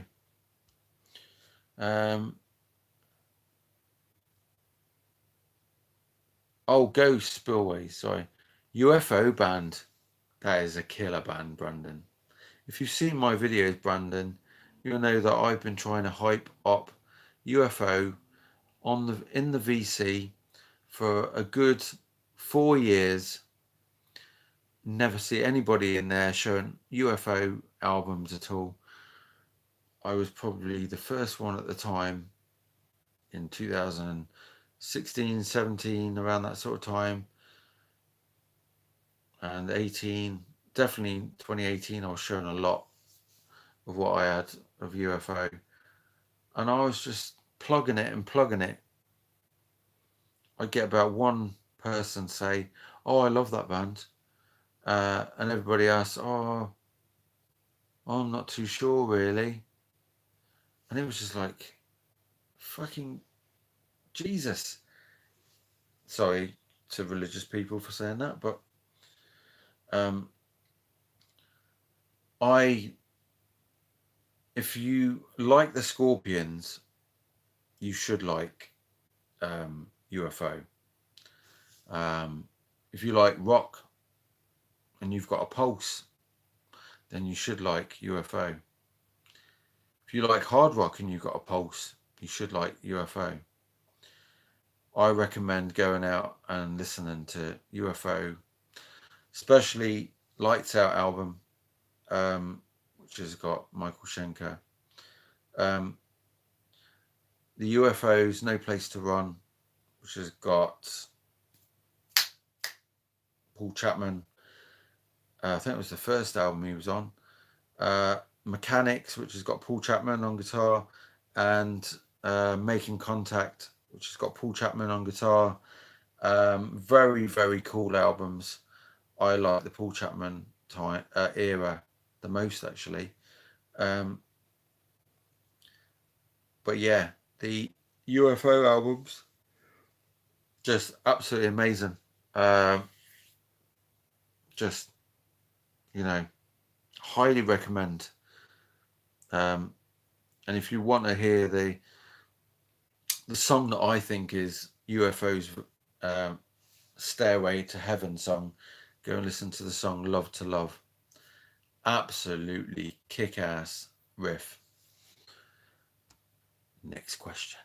Ghost Spillways, sorry. UFO Band. That is a killer band, Brandon. If you've seen my videos, Brandon, you'll know that I've been trying to hype up UFO in the VC for a good 4 years. Never see anybody in there showing UFO albums at all. I was probably the first one at the time in 2016, 17, around that sort of time. And 18, definitely 2018, I was showing a lot of what I had of UFO. And I was just plugging it. I'd get about one person say, oh, I love that band. And everybody else, oh, I'm not too sure really. And it was just like, fucking Jesus. Sorry to religious people for saying that, but if you like the Scorpions, you should like UFO. If you like rock and you've got a pulse, then you should like UFO. If you like hard rock and you've got a pulse, you should like UFO. I recommend going out and listening to UFO, especially Lights Out album, which has got Michael Schenker. the UFOs, No Place to Run, which has got Paul Chapman. I think it was the first album he was on. Mechanics, which has got Paul Chapman on guitar, and Making Contact, which has got Paul Chapman on guitar. Very, very cool albums. I like the Paul Chapman era the most, actually. But yeah, the UFO albums, just absolutely amazing. Just, highly recommend. And if you want to hear the song that I think is UFO's Stairway to Heaven song, go and listen to the song Love to Love. Absolutely kick-ass riff. Next question.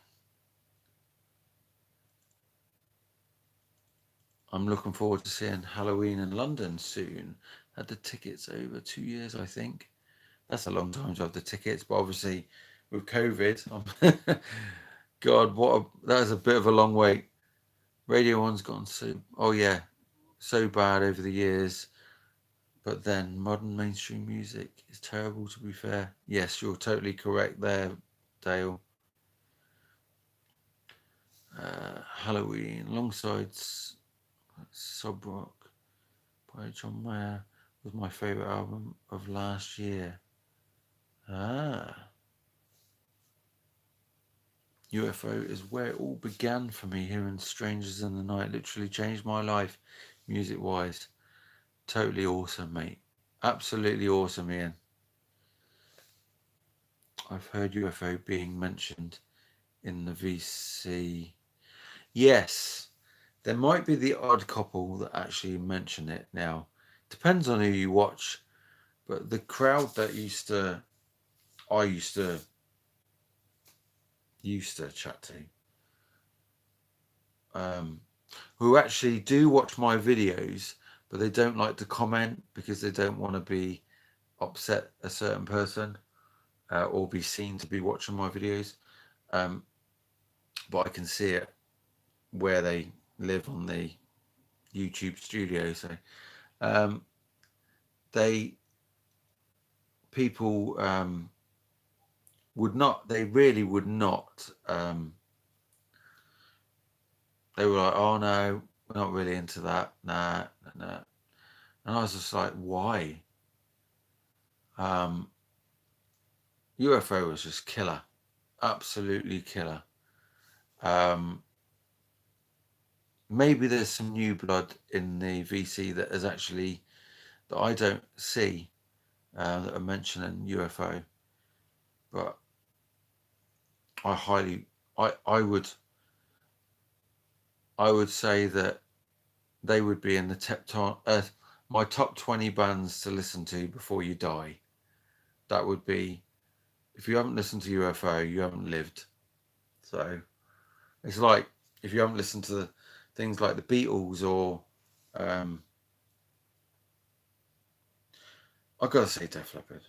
I'm looking forward to seeing Halloween in London soon. Had the tickets over 2 years, I think. That's a long time to have the tickets, but obviously with COVID, God, that is a bit of a long wait. Radio 1's gone so bad over the years. But then modern mainstream music is terrible, to be fair. Yes, you're totally correct there, Dale. Halloween, alongside Sub Rock by John Mayer, was my favourite album of last year. UFO is where it all began for me. Hearing Strangers in the Night literally changed my life, music-wise. Totally awesome, mate. Absolutely awesome, Ian. I've heard UFO being mentioned in the VC. Yes, there might be the odd couple that actually mention it now. Depends on who you watch. But the crowd that I used to chat to, who actually do watch my videos, but they don't like to comment because they don't want to be upset a certain person or be seen to be watching my videos. But I can see it where they live on the YouTube studio. So people they really would not. They were like, oh no, we're not really into that. Nah. And I was just like, why? UFO was just killer. Absolutely killer. Maybe there's some new blood in the VC that I don't see that are mentioning UFO, but I would say that they would be in the my top 20 bands to listen to before you die. That would be, if you haven't listened to UFO, you haven't lived. So it's like if you haven't listened to things like the Beatles or I've got to say Def Leppard.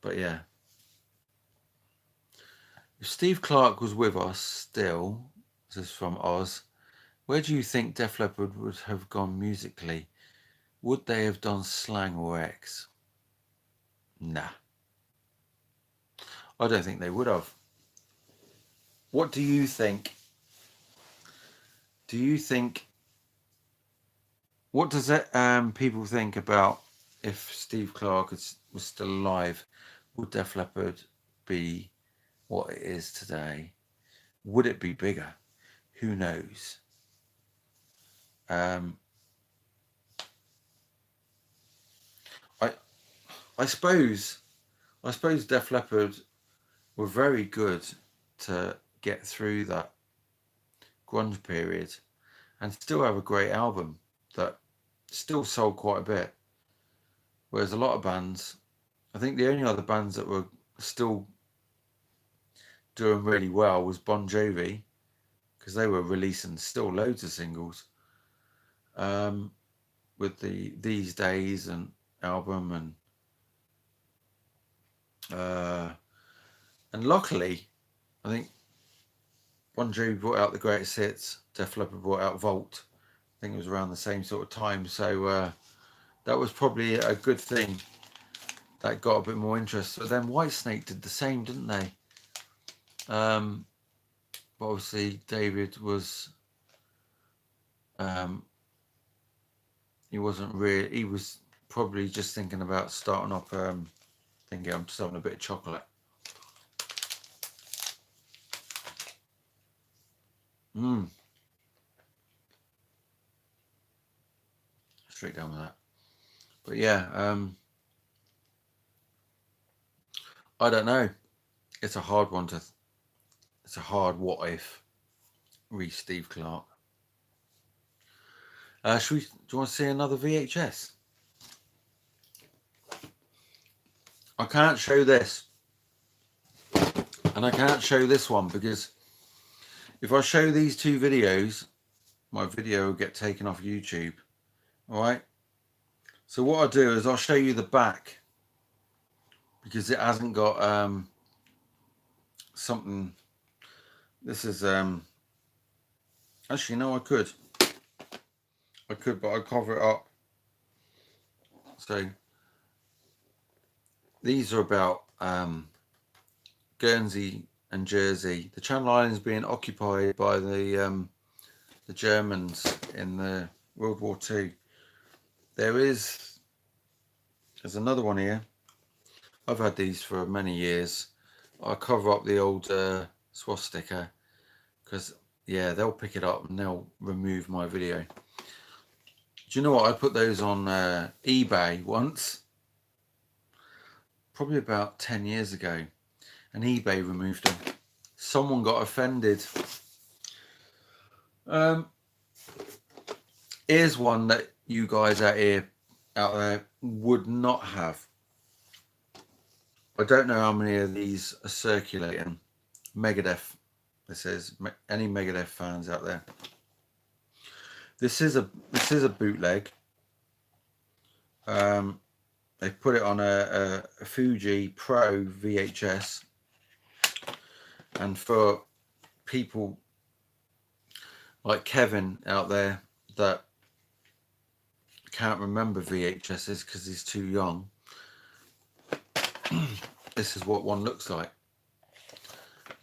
But yeah. If Steve Clark was with us still, this is from Oz, where do you think Def Leppard would have gone musically? Would they have done Slang or X? Nah. I don't think they would have. What do you think? What does people think about if Steve Clark was still alive? Would Def Leppard be what it is today? Would it be bigger? Who knows? I suppose Def Leppard were very good to get through that grunge period and still have a great album that still sold quite a bit. Whereas a lot of bands, I think the only other bands that were still doing really well was Bon Jovi, because they were releasing still loads of singles with the These Days and album, and luckily I think Bon Jovi brought out the greatest hits. Def Leppard brought out Vault. I think it was around the same sort of time. So that was probably a good thing. That got a bit more interest. But then Whitesnake did the same, didn't they? But obviously David was he wasn't really, he was probably just thinking about starting up thinking I'm just having a bit of chocolate. Straight down with that. But yeah, I don't know. It's a hard one to. It's a hard what if. Re Steve Clark. Do you want to see another VHS? I can't show this, and I can't show this one because if I show these two videos, my video will get taken off YouTube. All right. So what I'll do is I'll show you the back because it hasn't got something. This is actually no, I could, but I'd cover it up. So these are about Guernsey and Jersey. The Channel Islands being occupied by the Germans in the World War II. There's another one here. I've had these for many years. I'll cover up the old swastika because yeah, they'll pick it up and they'll remove my video. Do you know what? I put those on eBay once, probably about 10 years ago, and eBay removed them. Someone got offended. Here's one that you guys out there would not have. I don't know how many of these are circulating. Megadeth. This is any Megadeth fans out there. This is a bootleg. They put it on a Fuji Pro VHS, and for people like Kevin out there that can't remember VHSs because he's too young, this is what one looks like.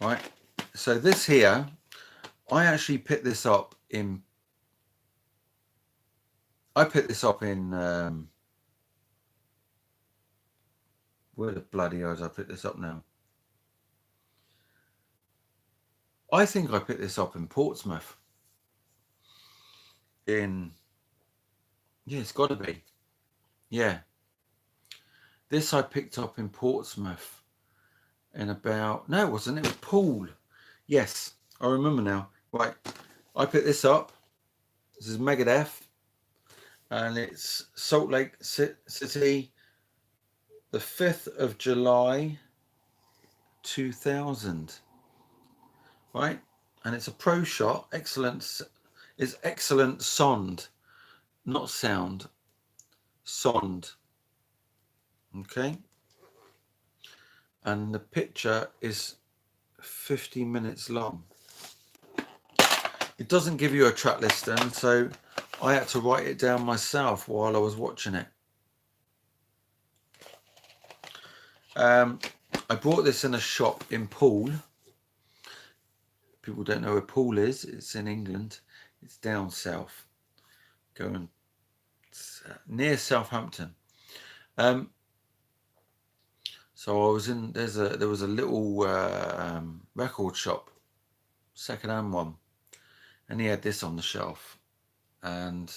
Right, so this here, I actually picked this up in where the bloody hell did I pick this up now? I think I picked this up in Portsmouth. Yeah, it's got to be. Yeah. This I picked up in Portsmouth in about, no, it wasn't. It was Poole. Yes, I remember now. Right, I picked this up. This is Megadeth, and it's Salt Lake City, the 5th of July, 2000. Right, and it's a pro shot. Excellent. It's excellent sound, not sound. Sound. Okay, and the picture is 50 minutes long. It doesn't give you a track listing, so I had to write it down myself while I was watching it. I bought this in a shop in Poole. People don't know where Poole is. It's in England. It's down south, going near Southampton. So I was in. There was a little record shop, second-hand one, and he had this on the shelf, and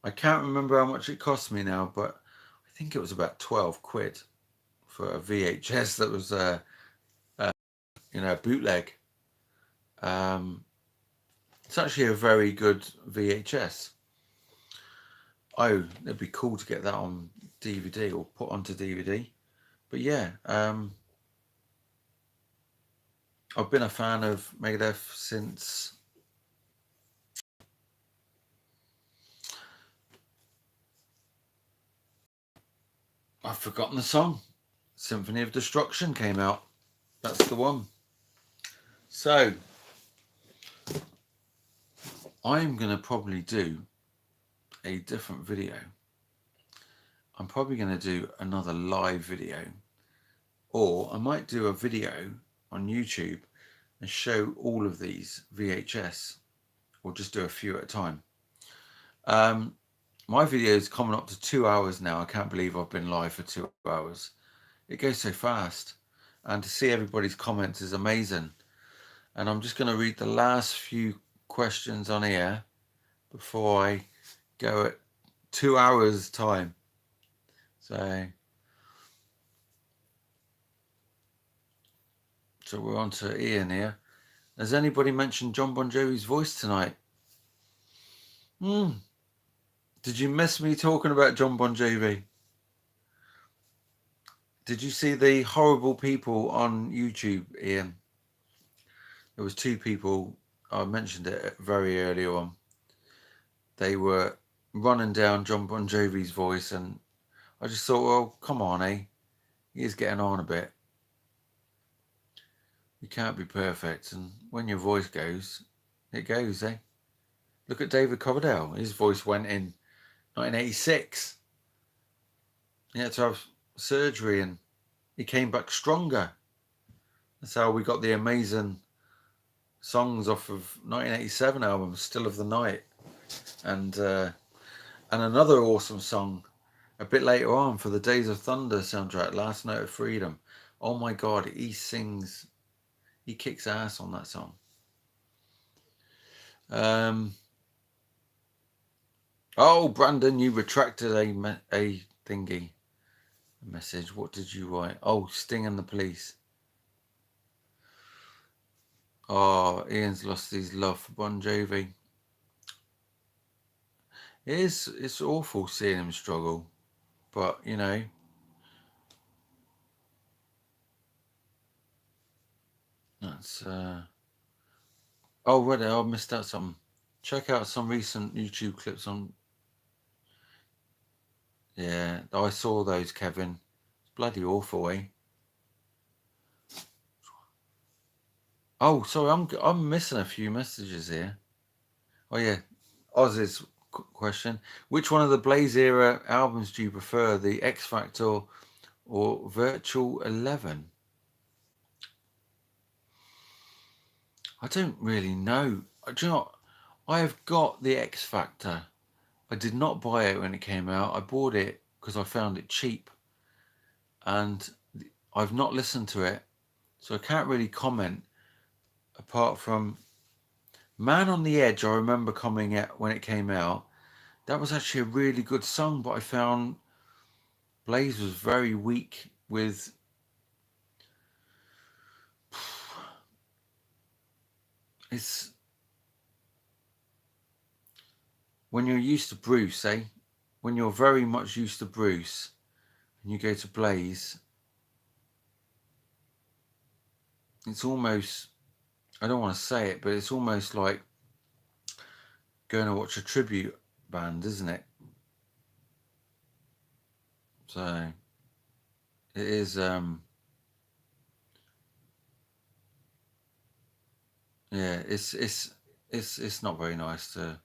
I can't remember how much it cost me now, but I think it was about 12 quid for a VHS that was a bootleg. It's actually a very good VHS. Oh, it'd be cool to get that on DVD or put onto DVD. But yeah, I've been a fan of Megadeth since I've forgotten the song. Symphony of Destruction came out. That's the one. So I'm going to probably do a different video. I'm probably going to do another live video, or I might do a video on YouTube and show all of these VHS, or just do a few at a time. My video is coming up to 2 hours now. I can't believe I've been live for 2 hours. It goes so fast, and to see everybody's comments is amazing. And I'm just going to read the last few questions on here before I go at 2 hours time. So we're on to Ian here. Has anybody mentioned Jon Bon Jovi's voice tonight? Did you miss me talking about Jon Bon Jovi? Did you see the horrible people on YouTube, Ian? There was 2 people, I mentioned it very early on. They were running down Jon Bon Jovi's voice, and I just thought, well, come on, eh? He is getting on a bit. You can't be perfect, and when your voice goes, it goes, eh? Look at David Coverdale. His voice went in 1986. He had to have surgery, and he came back stronger. That's how we got the amazing songs off of 1987 album, Still of the Night, and another awesome song a bit later on for the Days of Thunder soundtrack, Last Night of Freedom. Oh my God, he kicks ass on that song. Oh, Brandon, you retracted a thingy, a message. What did you write? Oh, Sting and the Police. Oh, Ian's lost his love for Bon Jovi. It's awful seeing him struggle, but you know, that's oh, right, I missed out something. Check out some recent YouTube clips on. Yeah, I saw those, Kevin. It's bloody awful, eh? Oh, sorry, I'm missing a few messages here. Oh yeah, Oz's question: which one of the Blaze era albums do you prefer, the X Factor or Virtual 11? I don't really know. Do you know what? I have got the X Factor. I did not buy it when it came out. I bought it because I found it cheap, and I've not listened to it, so I can't really comment apart from Man on the Edge. I remember coming out when it came out. That was actually a really good song, but I found Blaze was very weak with it's when you're used to Bruce, eh? When you're very much used to Bruce and you go to Blaze, it's almost, I don't want to say it, but it's almost like going to watch a tribute band, isn't it? So it is yeah, it's not very nice to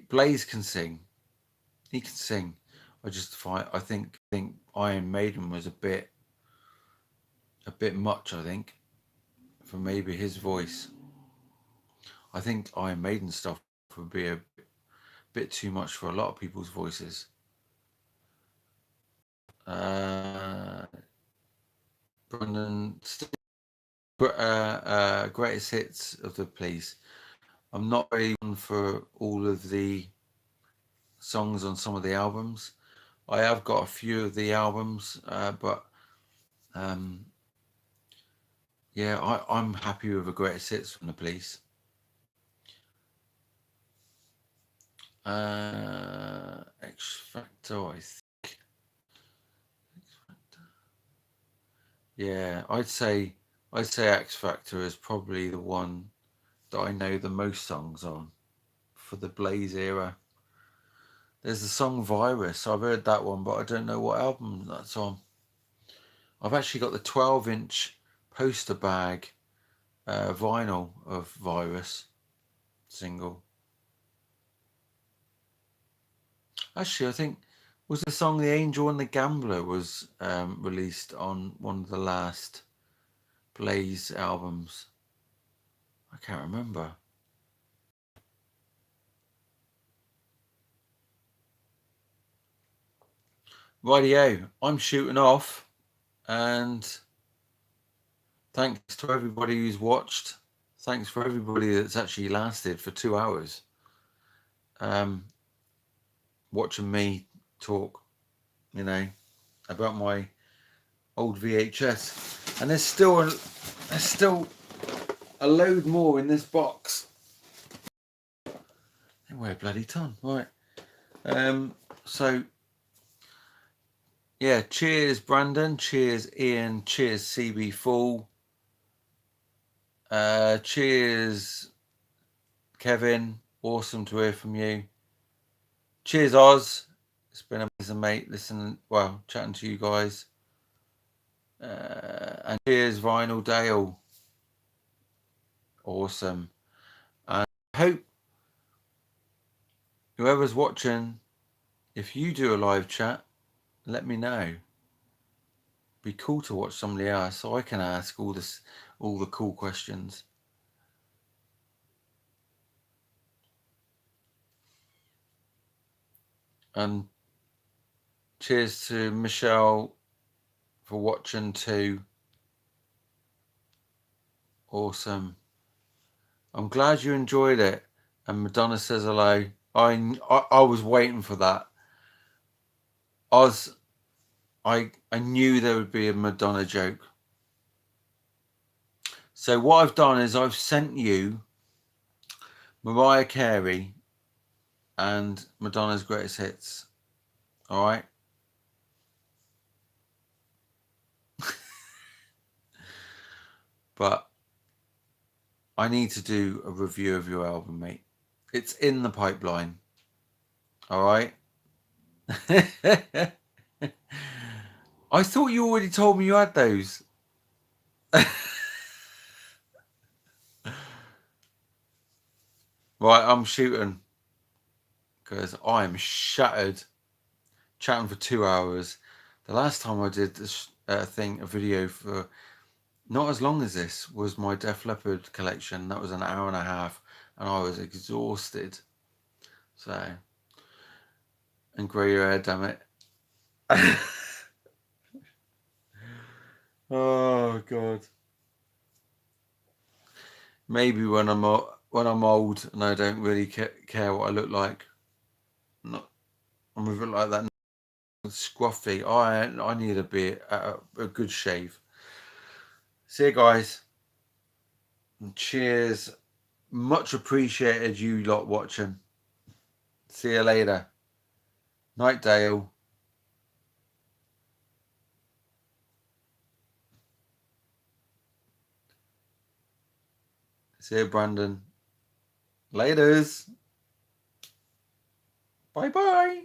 Blaze can sing. He can sing. I think Iron Maiden was a bit much, I think, for maybe his voice. I think Iron Maiden stuff would be a bit too much for a lot of people's voices. Brendan, greatest hits of the Police. I'm not very one for all of the songs on some of the albums. I have got a few of the albums, but yeah, I'm happy with the greatest hits from the Police. X Factor, I think. Yeah, I'd say X Factor is probably the one that I know the most songs on for the Blaze era. There's the song Virus. I've heard that one, but I don't know what album that's on. I've actually got the 12-inch poster bag vinyl of Virus single. Actually, I think was the song "The Angel and the Gambler" was released on one of the last Blaze albums. I can't remember. Rightio, I'm shooting off, and thanks to everybody who's watched. Thanks for everybody that's actually lasted for 2 hours. Watching me talk, you know, about my old VHS, and there's still a load more in this box. They weigh a bloody ton, right? So yeah, cheers Brandon, cheers Ian, cheers CB Fool, cheers Kevin, awesome to hear from you. Cheers Oz, it's been amazing, mate. Chatting to you guys. And cheers Vinyl Dale, awesome. And I hope whoever's watching, if you do a live chat, let me know. Be cool to watch somebody else so I can ask all the cool questions. And cheers to Michelle for watching too. Awesome. I'm glad you enjoyed it. And Madonna says hello. I was waiting for that. I knew there would be a Madonna joke. So what I've done is I've sent you Mariah Carey and Madonna's greatest hits. All right. But I need to do a review of your album, mate. It's in the pipeline. All right. I thought you already told me you had those. Right, I'm shooting because I am shattered. Chatting for 2 hours. The last time I did this a video for not as long as this was my Def Leppard collection. That was an hour and a half, and I was exhausted. So, and grow your hair, damn it. Oh God. Maybe when I'm old and I don't really care what I look like. I'm a bit like that scruffy. I need a good shave. See you guys. And cheers. Much appreciated you lot watching. See you later. Night Dale. See you Brandon. Laters. Bye bye.